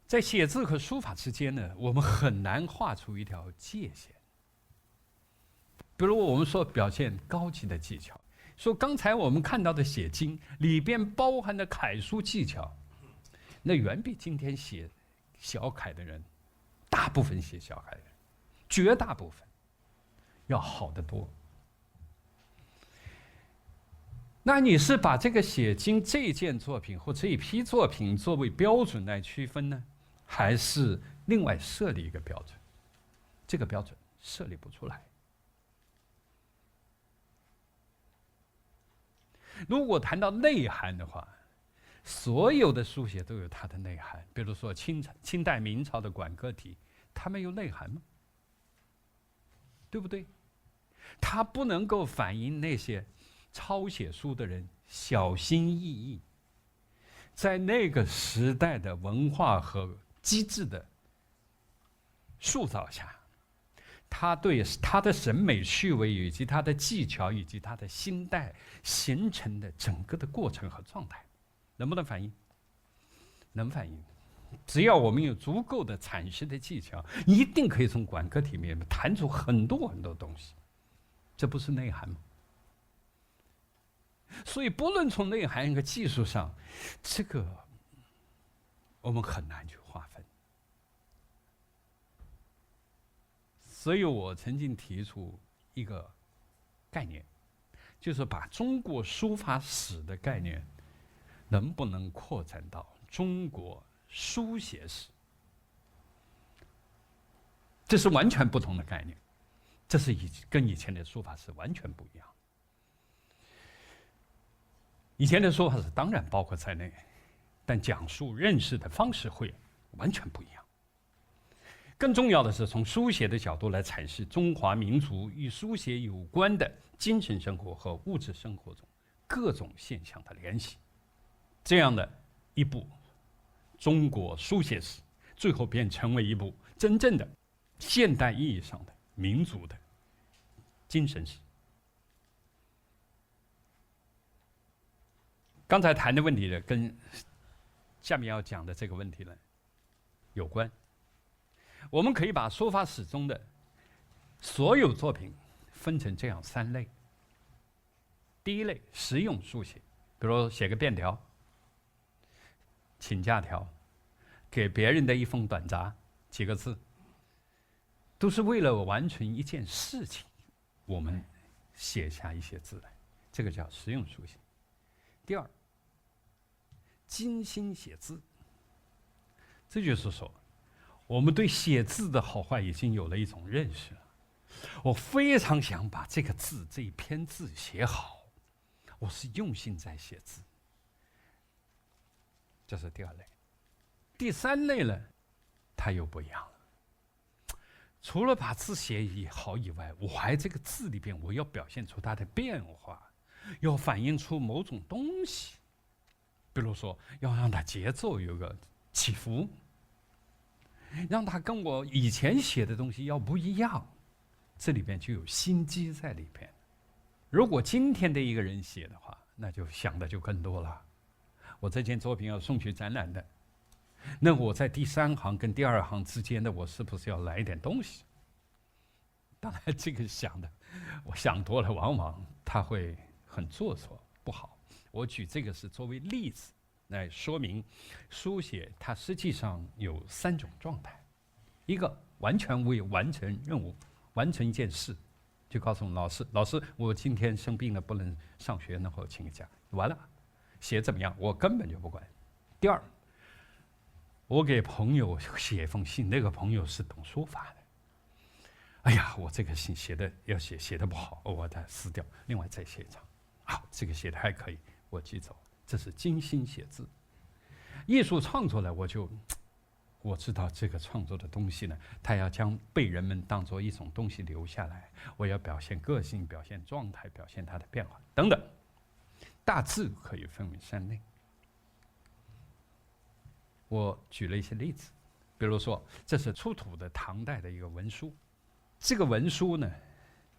S2: 在写字和书法之间呢，我们很难画出一条界限。比如我们说表现高级的技巧，说刚才我们看到的写经里边包含的楷书技巧，那远比今天写小楷的人，大部分写小楷的人，绝大部分要好得多。那你是把这个写经这件作品或这一批作品作为标准来区分呢，还是另外设立一个标准？这个标准设立不出来。如果谈到内涵的话，所有的书写都有它的内涵。比如说清代、明朝的馆阁体，它没有内涵吗？对不对？它不能够反映那些抄写书的人小心翼翼，在那个时代的文化和机制的塑造下，他对他的审美趣味以及他的技巧以及他的心态形成的整个的过程和状态，能不能反映？能反映。只要我们有足够的阐释的技巧，一定可以从馆阁体里面弹出很多很多东西。这不是内涵吗？所以不论从内涵和技术上，这个我们很难去划分。所以我曾经提出一个概念，就是把中国书法史的概念能不能扩展到中国书写史。这是完全不同的概念，这是跟以前的书法史完全不一样。以前的书法史当然包括在内，但讲述认识的方式会完全不一样。更重要的是，从书写的角度来阐释中华民族与书写有关的精神生活和物质生活中各种现象的联系。这样的一部中国书写史，最后便成为一部真正的现代意义上的民族的精神史。刚才谈的问题呢，跟下面要讲的这个问题呢有关。我们可以把书法史中的所有作品分成这样3类。第一类，实用书写，比如写个便条、请假条、给别人的一封短札，几个字，都是为了完成一件事情，我们写下一些字来，这个叫实用书写。第二，精心写字，这就是说，我们对写字的好坏已经有了一种认识了。我非常想把这个字、这一篇字写好，我是用心在写字。这是第二类。第3类呢，它又不一样了。除了把字写好以外，我还这个字里边，我要表现出它的变化，要反映出某种东西。比如说要让它节奏有个起伏，让它跟我以前写的东西要不一样，这里边就有心机在里边。如果今天的一个人写的话，那就想的就更多了。我这件作品要送去展览的，那我在第3行跟第2行之间的，我是不是要来一点东西？当然，这个想的，我想多了，往往他会很做作，不好。我举这个是作为例子来说明，书写它实际上有3种状态：一个完全为完成任务、完成一件事，就告诉老师，老师，我今天生病了，不能上学，那我请个假，完了，写怎么样，我根本就不管。第二，我给朋友写一封信，那个朋友是懂书法的。哎呀，我这个信写的不好，我再撕掉，另外再写一张。好，这个写的还可以，我寄走。这是精心写字。艺术创作呢，我知道这个创作的东西呢，它要将被人们当作一种东西留下来。我要表现个性，表现状态，表现它的变化等等。大致可以分为3类。我举了一些例子，比如说，这是出土的唐代的一个文书。这个文书呢，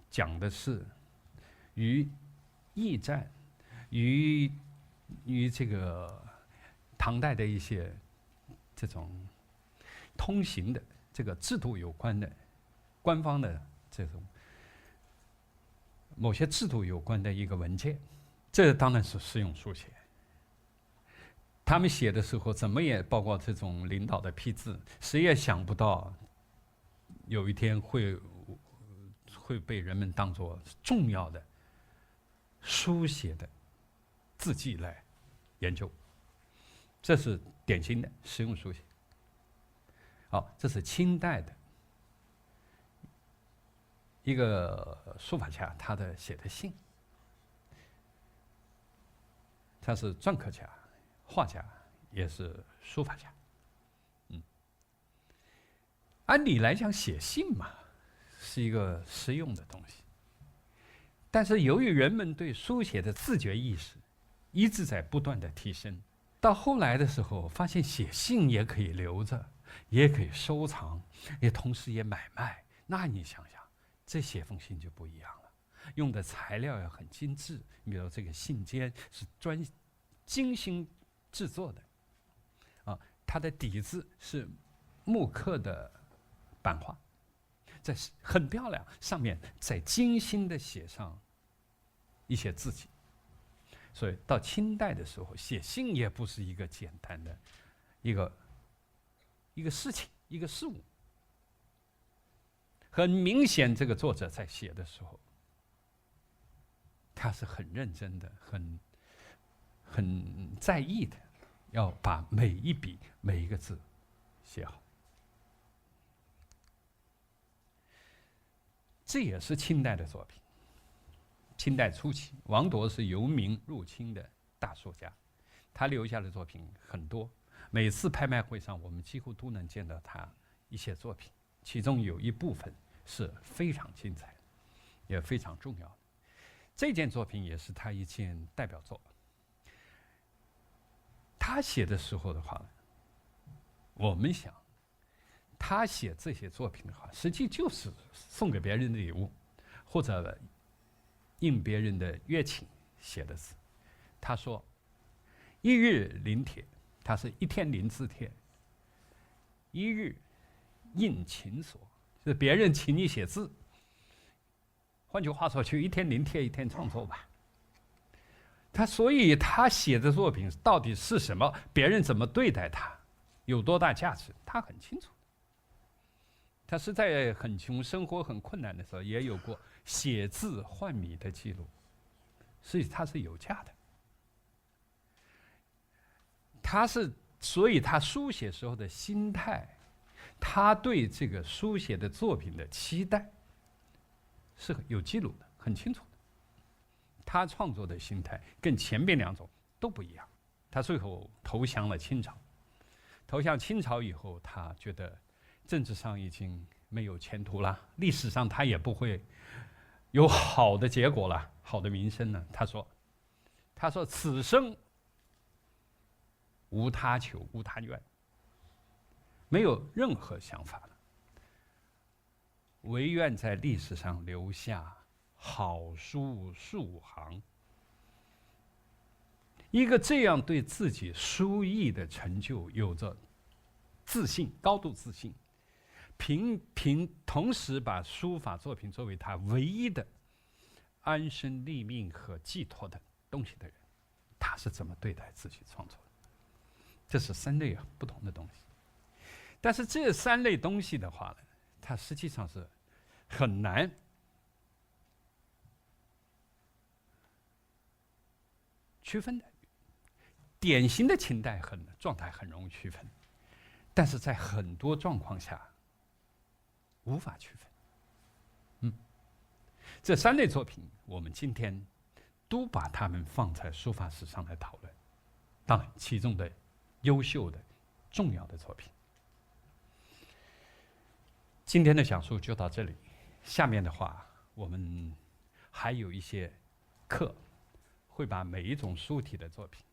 S2: 讲的是于驿站，于这个唐代的一些这种通行的这个制度有关的，官方的这种某些制度有关的一个文件。这当然是实用书写。他们写的时候，怎么也包括这种领导的批字，谁也想不到有一天会被人们当作重要的书写的字迹来研究。这是典型的实用书写。好，这是清代的一个书法家，他的写的信。他是篆刻家、画家，也是书法家。按理来讲，写信嘛，是一个实用的东西。但是由于人们对书写的自觉意识一直在不断的提升，到后来的时候，发现写信也可以留着，也可以收藏，也同时也买卖。那你想想，这写封信就不一样了，用的材料要很精致。你比如这个信笺是精心制作的，它的底子是木刻的版画，这很漂亮，上面再精心的写上一些字迹。所以到清代的时候，写信也不是一个简单的一个事情，一个事物。很明显，这个作者在写的时候，他是很认真的，很在意的，要把每一笔每一个字写好。这也是清代的作品。清代初期，王铎是由明入清的大作家，他留下的作品很多。每次拍卖会上，我们几乎都能见到他一些作品，其中有一部分是非常精彩，也非常重要的。这件作品也是他一件代表作。他写的时候的话，我们想，他写这些作品的话，实际就是送给别人的礼物，或者应别人的约请写的字。他说：“一日临帖，他是一天临字帖；一日应请所，就是别人请你写字。换句话说，就一天临帖，一天创作吧。”所以他写的作品到底是什么，别人怎么对待他，有多大价值，他很清楚。他是在很穷、生活很困难的时候，也有过写字换米的记录，所以他是有价的。所以他书写时候的心态，他对这个书写的作品的期待，是有记录的，很清楚的。他创作的心态跟前边2种都不一样。他最后投降了清朝，投降清朝以后，他觉得政治上已经没有前途了，历史上他也不会有好的结果了，好的名声呢。他说此生无他求，无他愿，没有任何想法了，唯愿在历史上留下好书数行。一个这样对自己书艺的成就有着自信，高度自信，同时把书法作品作为他唯一的安身立命和寄托的东西的人，他是怎么对待自己创作的？这是3类不同的东西。但是这3类东西的话呢，它实际上是很难区分的。典型的清代状态很容易区分，但是在很多状况下无法区分。这3类作品，我们今天都把它们放在书法史上来讨论。当然，其中的优秀的、重要的作品。今天的讲述就到这里，下面的话，我们还有一些课，会把每一种书体的作品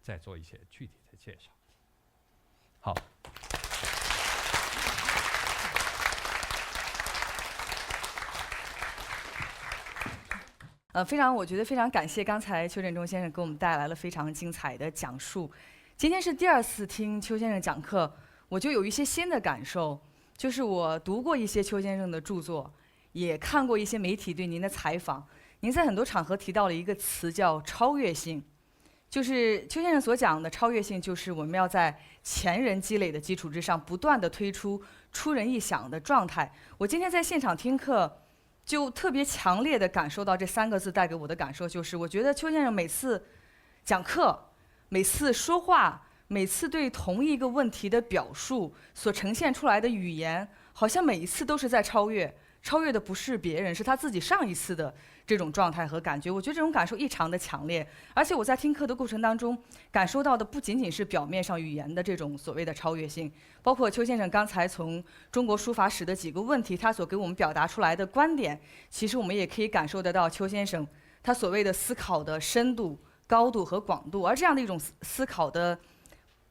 S2: 再做一些具体的介绍。好。
S1: 我觉得非常感谢刚才邱振中先生给我们带来了非常精彩的讲述。今天是第2次听邱先生讲课，我就有一些新的感受，就是我读过一些邱先生的著作，也看过一些媒体对您的采访。您在很多场合提到了一个词叫超越性，就是邱先生所讲的超越性，就是我们要在前人积累的基础之上，不断地推出出人意想的状态。我今天在现场听课，就特别强烈地感受到这3个字带给我的感受，就是我觉得邱先生每次讲课、每次说话、每次对同一个问题的表述所呈现出来的语言，好像每一次都是在超越的不是别人，是他自己上一次的这种状态和感觉。我觉得这种感受异常的强烈，而且我在听课的过程当中感受到的不仅仅是表面上语言的这种所谓的超越性，包括邱先生刚才从中国书法史的几个问题，他所给我们表达出来的观点，其实我们也可以感受得到邱先生他所谓的思考的深度、高度和广度，而这样的一种思考的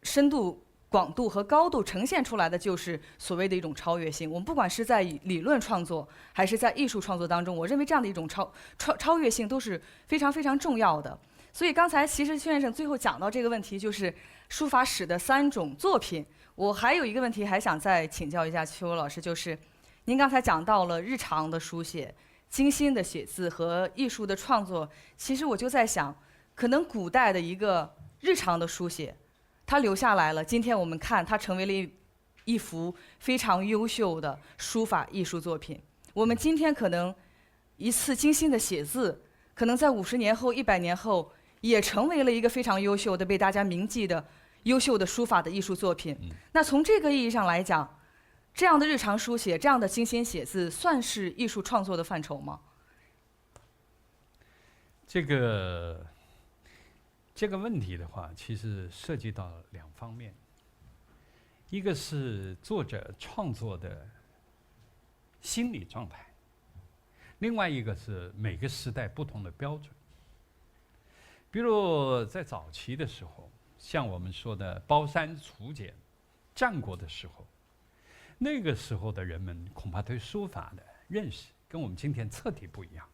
S1: 深度、广度和高度呈现出来的就是所谓的一种超越性。我们不管是在理论创作还是在艺术创作当中，我认为这样的一种超越性都是非常非常重要的。所以刚才其实邱先生最后讲到这个问题，就是书法史的3种作品。我还有一个问题还想再请教一下邱老师，就是您刚才讲到了日常的书写、精心的写字和艺术的创作，其实我就在想，可能古代的一个日常的书写，它留下来了，今天我们看它成为了一幅非常优秀的书法艺术作品。我们今天可能一次精心的写字，可能在50年后、100年后，也成为了一个非常优秀的、被大家铭记的优秀的书法的艺术作品。那从这个意义上来讲，这样的日常书写、这样的精心写字，算是艺术创作的范畴吗？
S2: 这个问题的话，其实涉及到2方面，一个是作者创作的心理状态，另外一个是每个时代不同的标准。比如在早期的时候，像我们说的包山楚简，战国的时候，那个时候的人们恐怕对书法的认识跟我们今天彻底不一样，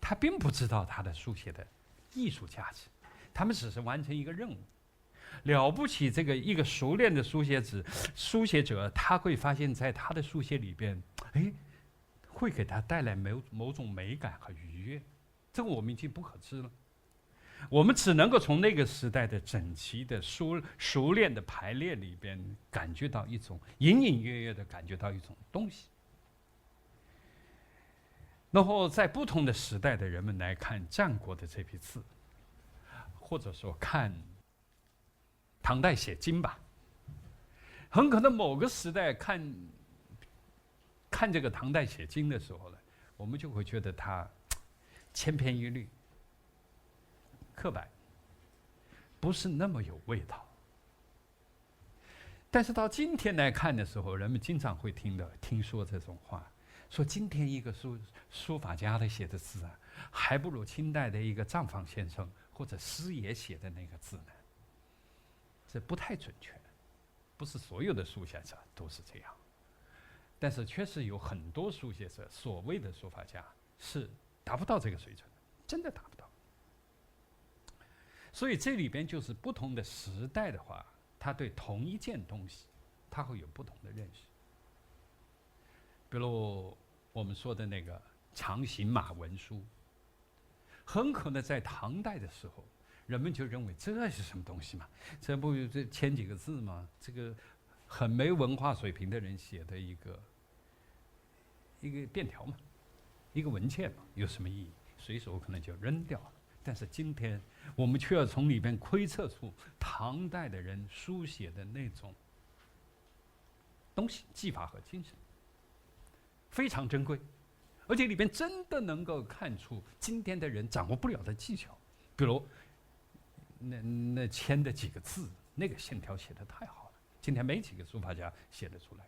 S2: 他并不知道他的书写的艺术价值，他们只是完成一个任务。了不起，这个一个熟练的书写者，他会发现在他的书写里边，会给他带来某种美感和愉悦，这个我们已经不可知了。我们只能够从那个时代的整齐的熟练的排列里边，感觉到一种隐隐约约的感觉到一种东西。然后在不同的时代的人们来看战国的这批字，或者说看唐代写经吧，很可能某个时代看这个唐代写经的时候呢，我们就会觉得它千篇一律、刻板，不是那么有味道。但是到今天来看的时候，人们经常会听说这种话，说今天一个书法家的写的字啊，还不如清代的一个账坊先生或者师爷写的那个字呢。这不太准确，不是所有的书写者都是这样，但是确实有很多书写者，所谓的书法家是达不到这个水准的，真的达不到。所以这里边就是不同的时代的话，他对同一件东西，他会有不同的认识。比如我们说的那个长形马文书，很可能在唐代的时候，人们就认为这是什么东西嘛？这不这签几个字吗？这个很没文化水平的人写的一个便条嘛，一个文件嘛，有什么意义？随手可能就扔掉了。但是今天我们却要从里边窥测出唐代的人书写的那种东西、技法和精神，非常珍贵，而且里边真的能够看出今天的人掌握不了的技巧，比如那签的几个字，那个线条写得太好了，今天没几个书法家写得出来。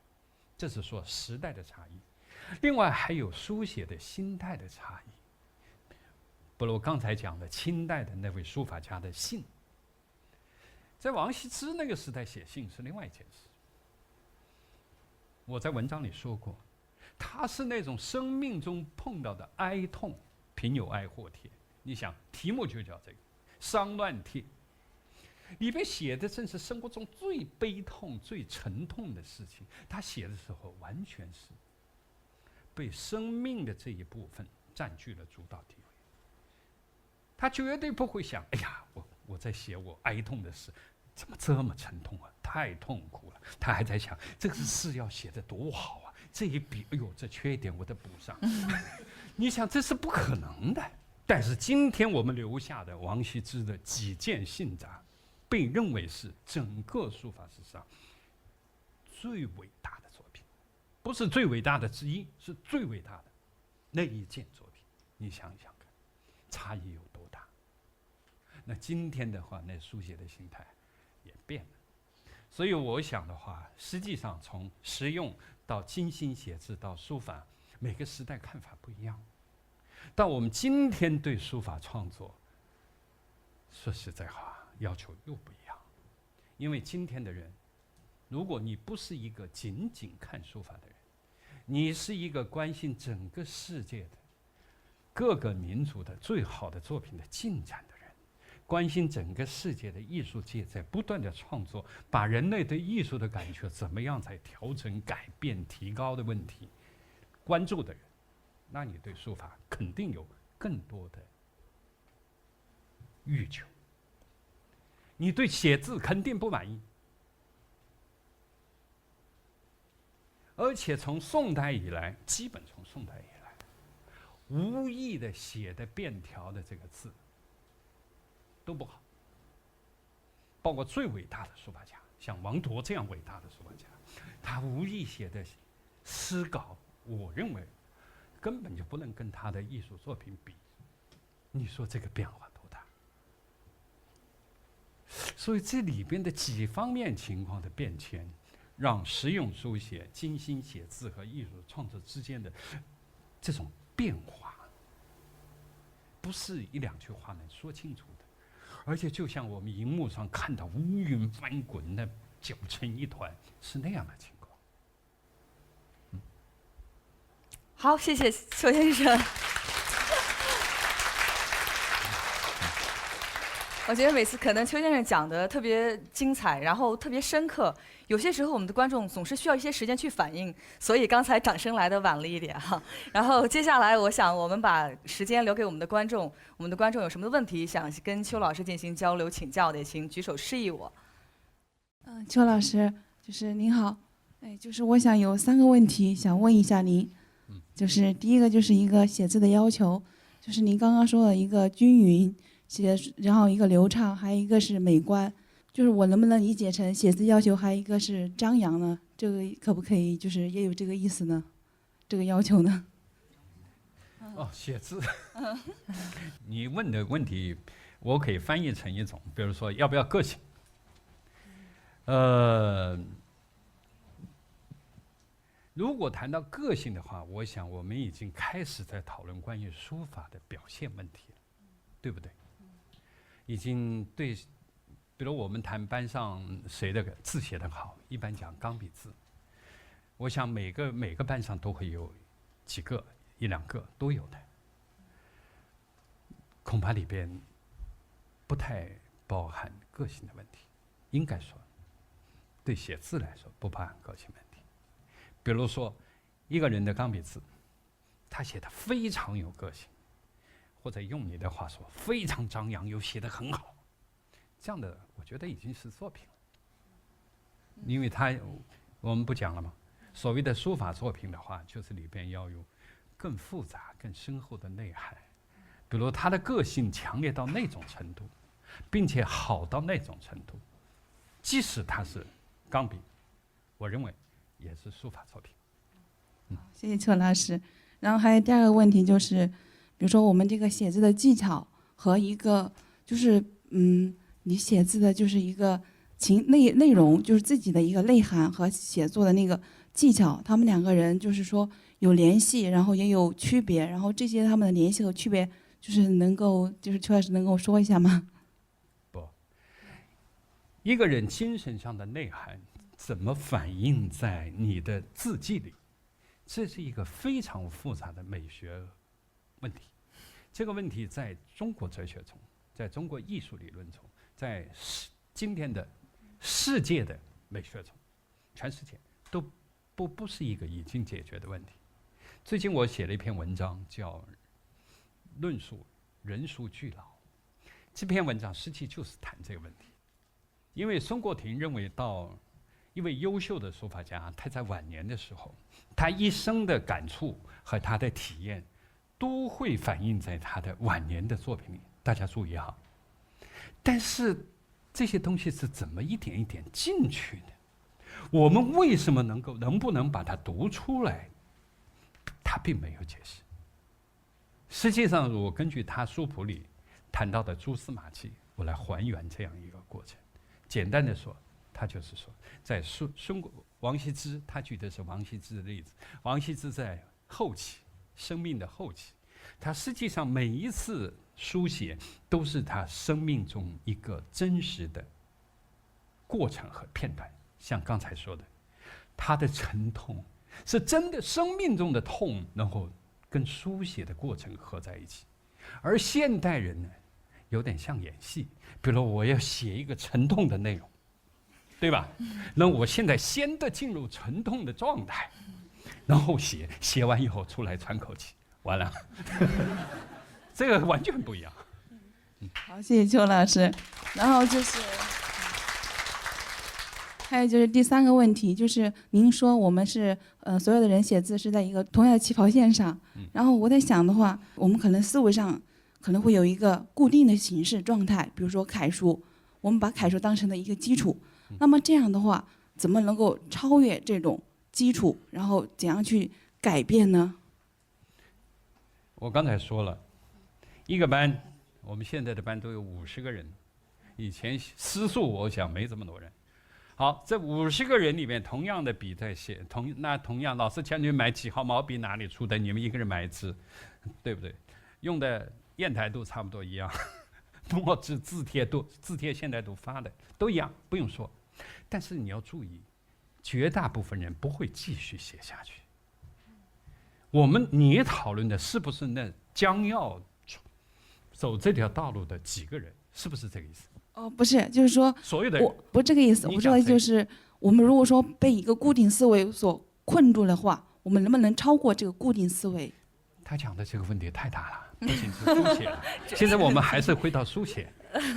S2: 这是说时代的差异，另外还有书写的心态的差异。比如刚才讲的清代的那位书法家的信，在王羲之那个时代写信是另外一件事。我在文章里说过，他是那种生命中碰到的哀痛，贫有哀祸帖。你想，题目就叫这个“丧乱帖”，里边写的正是生活中最悲痛、最沉痛的事情。他写的时候，完全是被生命的这一部分占据了主导地位。他绝对不会想：“哎呀，我在写我哀痛的事，怎么这么沉痛啊？太痛苦了。”他还在想，这个事要写得多好啊！这一笔，哎呦，这缺点我得补上。你想，这是不可能的。但是今天我们留下的王羲之的几件信札，被认为是整个书法史上最伟大的作品，不是最伟大的之一，是最伟大的那一件作品。你想想看，差异有多大？那今天的话，那书写的心态也变了。所以我想的话，实际上从实用到精心写字到书法，每个时代看法不一样。但我们今天对书法创作，说实在话，要求又不一样。因为今天的人，如果你不是一个仅仅看书法的人，你是一个关心整个世界的各个民族的最好的作品的进展的人，关心整个世界的艺术界在不断的创作，把人类对艺术的感觉怎么样在调整、改变、提高的问题关注的人，那你对书法肯定有更多的欲求。你对写字肯定不满意，而且从宋代以来，基本从宋代以来，无意的写的便条的这个字都不好，包括最伟大的书法家，像王铎这样伟大的书法家，他无意写的诗稿，我认为根本就不能跟他的艺术作品比。你说这个变化多大？所以这里边的几方面情况的变迁，让实用书写、精心写字和艺术创作之间的这种变化，不是一两句话能说清楚的。而且就像我们荧幕上看到乌云翻滚的搅成一团，是那样的情况。
S1: 好，谢谢邱先生。我觉得每次可能邱先生讲的特别精彩，然后特别深刻，有些时候我们的观众总是需要一些时间去反应，所以刚才掌声来的晚了一点哈。然后接下来，我想我们把时间留给我们的观众，我们的观众有什么问题想跟邱老师进行交流请教的，也请举手示意我。
S3: 邱老师，就是您好，就是我想有3个问题想问一下您，就是第一个就是一个写字的要求，就是您刚刚说的一个均匀。然后一个流畅，还有一个是美观，就是我能不能理解成写字要求还有一个是张扬呢？这个可不可以就是也有这个意思呢？这个要求呢？
S2: 哦，写字，你问的问题，我可以翻译成一种，比如说要不要个性？如果谈到个性的话，我想我们已经开始在讨论关于书法的表现问题了，对不对？已经对比如我们谈班上谁的字写得好，一般讲钢笔字。我想每个班上都会有几个一两个都有的，恐怕里边不太包含个性的问题。应该说，对写字来说不包含个性问题。比如说，一个人的钢笔字，他写的非常有个性，或者用你的话说，非常张扬又写得很好，这样的我觉得已经是作品了。因为我们不讲了吗？所谓的书法作品的话，就是里边要有更复杂、更深厚的内涵。比如他的个性强烈到那种程度，并且好到那种程度，即使他是钢笔，我认为也是书法作品。
S3: 谢谢邱老师。然后还有第二个问题就是，比如说我们这个写字的技巧和一个就是你写字的就是一个内容，就是自己的一个内涵和写作的那个技巧，他们两个人就是说有联系，然后也有区别，然后这些他们的联系和区别，就是能够就是邱老师能够说一下吗？
S2: 不，一个人精神上的内涵怎么反映在你的字迹里，这是一个非常复杂的美学问题。这个问题在中国哲学中，在中国艺术理论中，在今天的世界的美学中，全世界都不是一个已经解决的问题。最近我写了一篇文章，叫《论述人孰惧老》。这篇文章实际就是谈这个问题。因为孙过庭认为到一位优秀的书法家，他在晚年的时候，他一生的感触和他的体验都会反映在他的晚年的作品里。大家注意哈，但是这些东西是怎么一点一点进去的？我们为什么能不能把它读出来？他并没有解释。实际上，我根据他书谱里谈到的蛛丝马迹，我来还原这样一个过程。简单的说，他就是说，在王羲之，他举的是王羲之的例子。王羲之在后期，生命的后期，他实际上每一次书写都是他生命中一个真实的过程和片段。像刚才说的，他的沉痛是真的生命中的痛，然后跟书写的过程合在一起。而现代人呢，有点像演戏，比如我要写一个沉痛的内容，对吧？那我现在先得进入沉痛的状态，然后写完以后出来喘口气，完了，这个完全不一样。
S3: 好，谢谢邱老师。然后就是还有就是第三个问题，就是您说我们是所有的人写字是在一个同样的起跑线上，然后我在想的话，我们可能思维上可能会有一个固定的形式状态，比如说楷书，我们把楷书当成了一个基础，那么这样的话，怎么能够超越这种基础，然后怎样去改变呢？
S2: 我刚才说了，一个班，我们现在的班都有50个人，以前私塾我想没这么多人。好，这50个人里面，同样的笔在写，同样老师叫你买几号毛笔，哪里出的，你们一个人买一支，对不对？用的砚台都差不多一样，墨汁、字帖现在都发的都一样，不用说。但是你要注意，绝大部分人不会继续写下去。你讨论的是不是那将要走这条道路的几个人？是不是这个意思？
S3: 哦，不是，就是说，
S2: 所有的人
S3: 我不是这个意思。我说的就是，我们如果说被一个固定思维所困住的话，我们能不能超过这个固定思维？
S2: 他讲的这个问题太大了，不仅是书写了。现在我们还是回到书写，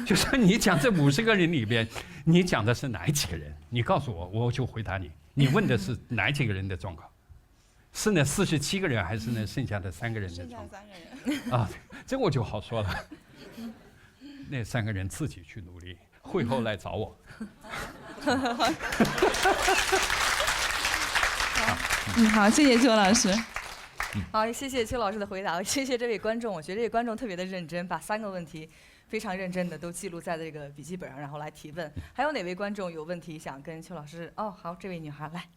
S2: 就是你讲这50个人里边，你讲的是哪几个人？你告诉我，我就回答你。你问的是哪几个人的状况？是那47个人，还是那剩下的3个人的状况？
S3: 剩下3个人。
S2: 啊，这我就好说了。那3个人自己去努力，会后来找我。
S3: 好，谢谢邱老师。
S1: 好，谢谢邱老师的回答，谢谢这位观众。我觉得这位观众特别的认真，把3个问题非常认真的都记录在这个笔记本上，然后来提问。还有哪位观众有问题想跟邱老师？哦，好，这位女孩来。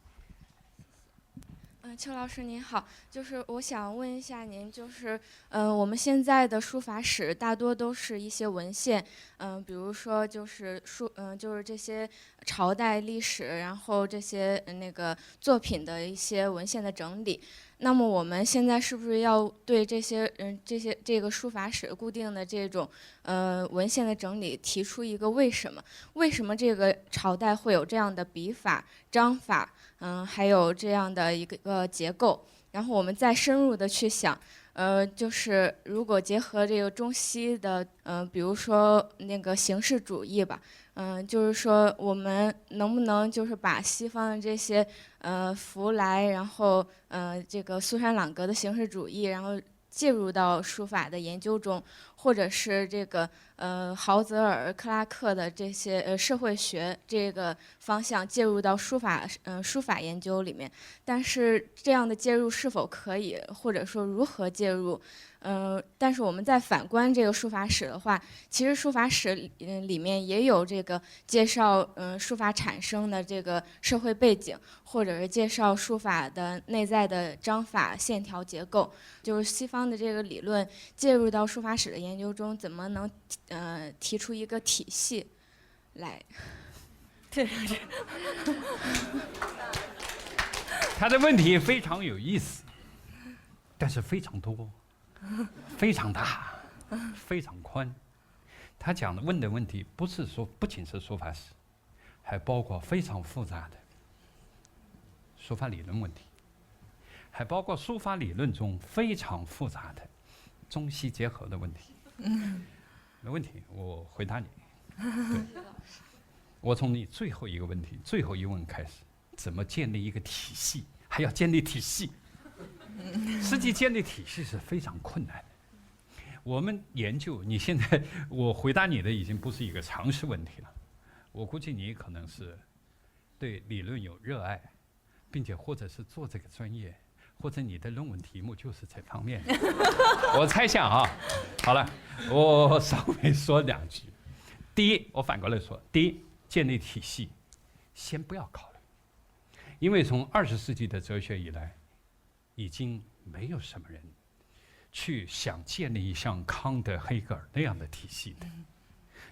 S4: 邱老师您好，就是我想问一下您，就是我们现在的书法史大多都是一些文献，比如说就是就是这些朝代历史，然后这些那个作品的一些文献的整理。那么我们现在是不是要对这个书法史固定的这种文献的整理提出一个为什么？为什么这个朝代会有这样的笔法、章法？还有这样的一个结构，然后我们再深入的去想，就是如果结合这个中西的，比如说那个形式主义吧，就是说我们能不能就是把西方的这些福来，然后这个苏珊朗格的形式主义，然后介入到书法的研究中，或者是这个豪泽尔、克拉克的这些社会学这个方向介入到书法研究里面，但是这样的介入是否可以，或者说如何介入？但是我们再反观这个书法史的话，其实书法史里面也有这个介绍书法产生的这个社会背景，或者是介绍书法的内在的章法、线条结构，就是西方的这个理论介入到书法史的研究中，怎么能提出一个体系来？
S1: 这
S2: 他的问题非常有意思，但是非常多，非常大，非常宽。他问的问题不仅是书法史，还包括非常复杂的书法理论问题，还包括书法理论中非常复杂的中西结合的问题。没问题，我回答你。对，我从你最后一个问题、最后一问开始，怎么建立一个体系？还要建立体系，实际建立体系是非常困难的。我们研究，你现在我回答你的已经不是一个常识问题了。我估计你可能是对理论有热爱，并且或者是做这个专业，或者你的论文题目就是这方面。我猜想啊，好了，我稍微说两句。第一，我反过来说，第一，建立体系，先不要考虑，因为从20世纪的哲学以来，已经没有什么人去想建立像康德、黑格尔那样的体系的。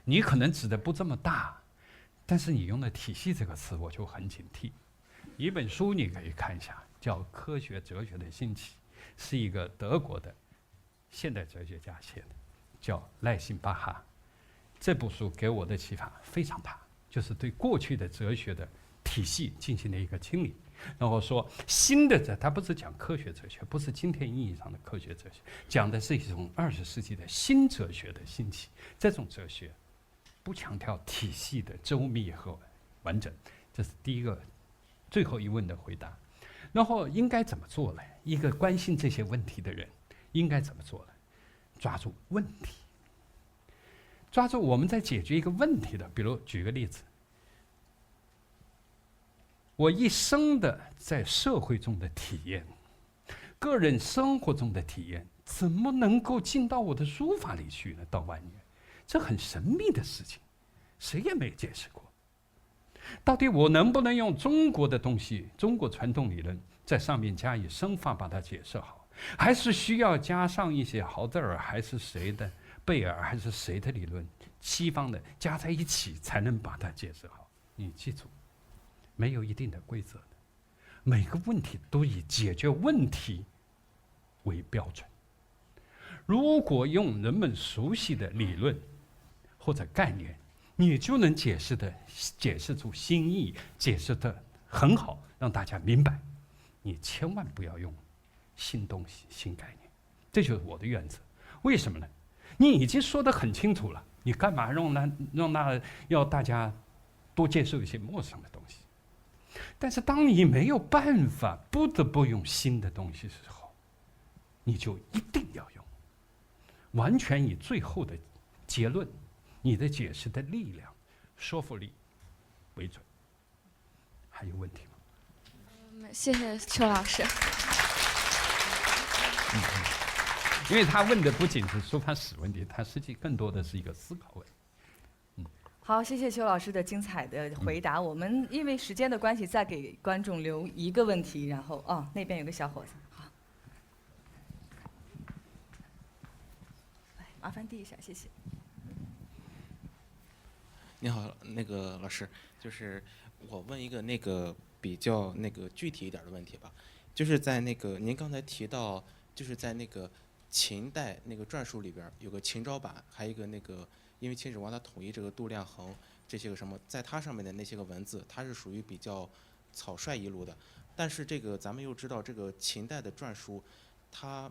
S2: 你可能指的不这么大，但是你用的体系这个词，我就很警惕。一本书你可以看一下，叫《科学哲学的兴起》，是一个德国的现代哲学家写的，叫赖辛巴哈。这部书给我的启发非常大，就是对过去的哲学的体系进行了一个清理。然后说新的它不是讲科学哲学，不是今天意义上的科学哲学，讲的是一种20世纪的新哲学的兴起。这种哲学不强调体系的周密和完整，这是第一个最后一问的回答。然后应该怎么做呢？一个关心这些问题的人应该怎么做呢？抓住问题，抓住我们在解决一个问题的。比如举个例子，我一生的在社会中的体验，个人生活中的体验，怎么能够进到我的书法里去呢？到晚年，这很神秘的事情，谁也没解释过。到底我能不能用中国的东西，中国传统理论在上面加以深化，把它解释好，还是需要加上一些豪德尔还是谁的贝尔还是谁的理论，西方的加在一起才能把它解释好？你记住，没有一定的规则的，每个问题都以解决问题为标准。如果用人们熟悉的理论或者概念，你就能解释出新意，解释得很好，让大家明白。你千万不要用新东西、新概念，这就是我的原则。为什么呢？你已经说得很清楚了，你干嘛要大家多接受一些陌生的东西？但是当你没有办法，不得不用新的东西的时候，你就一定要用，完全以最后的结论、你的解释的力量、说服力为准。还有问题吗？
S4: 谢谢邱老师。
S2: 因为他问的不仅是书法史问题，他实际更多的是一个思考问题。
S1: 好，谢谢邱老师的精彩的回答。我们因为时间的关系，再给观众留一个问题，然后那边有个小伙子，好，来，麻烦递一下，谢谢。
S5: 你好，那个老师，就是我问一个比较具体一点的问题吧，就是在您刚才提到，就是在秦代篆书里边有个秦昭版，还有一个因为秦始皇他统一这个度量衡这些个什么，在它上面的那些个文字，它是属于比较草率一路的，但是咱们又知道这个秦代的篆书，它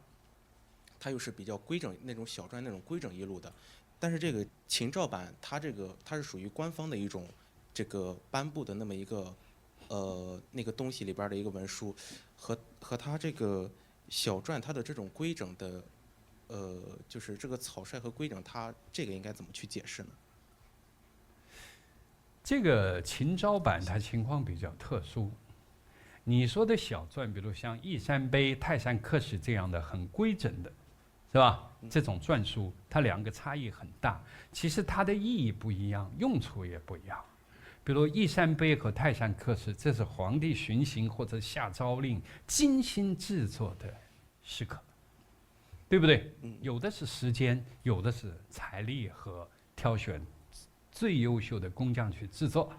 S5: 又是比较规整那种小篆那种规整一路的。但是这个秦照版，它是属于官方的一种颁布的那么一个东西里边的一个文书，和它这个小篆它的这种规整的就是这个草率和规整，它这个应该怎么去解释呢？
S2: 这个秦昭版它情况比较特殊。你说的小篆，比如像义山碑、泰山刻石这样的很规整的，是吧？这种篆书，它两个差异很大。其实它的意义不一样，用处也不一样。比如义山碑和泰山刻石，这是皇帝巡行或者下诏令精心制作的石刻，对不对？有的是时间，有的是财力和挑选最优秀的工匠去制作，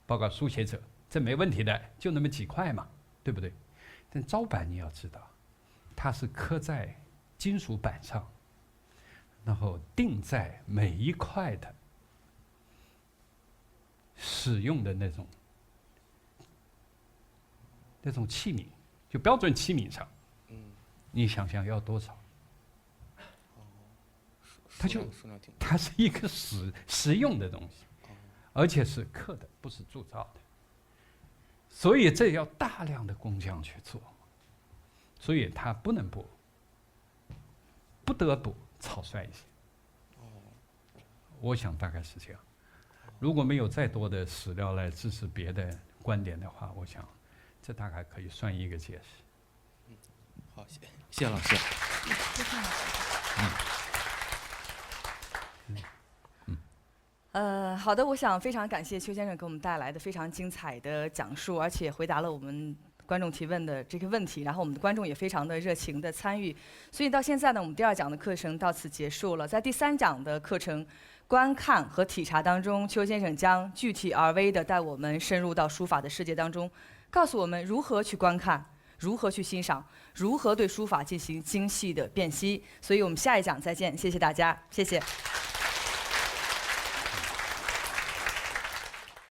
S2: 包括书写者，这没问题的，就那么几块嘛，对不对？但昭版你要知道，它是刻在金属板上，然后定在每一块的使用的那种器皿，就标准器皿上，你想想要多少？它是一个实用的东西，而且是刻的，不是铸造的，所以这要大量的工匠去做，所以它不得不草率一些。我想大概是这样。如果没有再多的史料来支持别的观点的话，我想这大概可以算一个解释。
S5: 好，谢谢老师。
S1: 好的，我想非常感谢邱先生给我们带来的非常精彩的讲述，而且回答了我们观众提问的这个问题，然后我们的观众也非常的热情的参与，所以到现在呢，我们第2讲的课程到此结束了。在第3讲的课程观看和体察当中，邱先生将具体而微的带我们深入到书法的世界当中，告诉我们如何去观看，如何去欣赏，如何对书法进行精细的辨析。所以我们下一讲再见，谢谢大家，谢谢。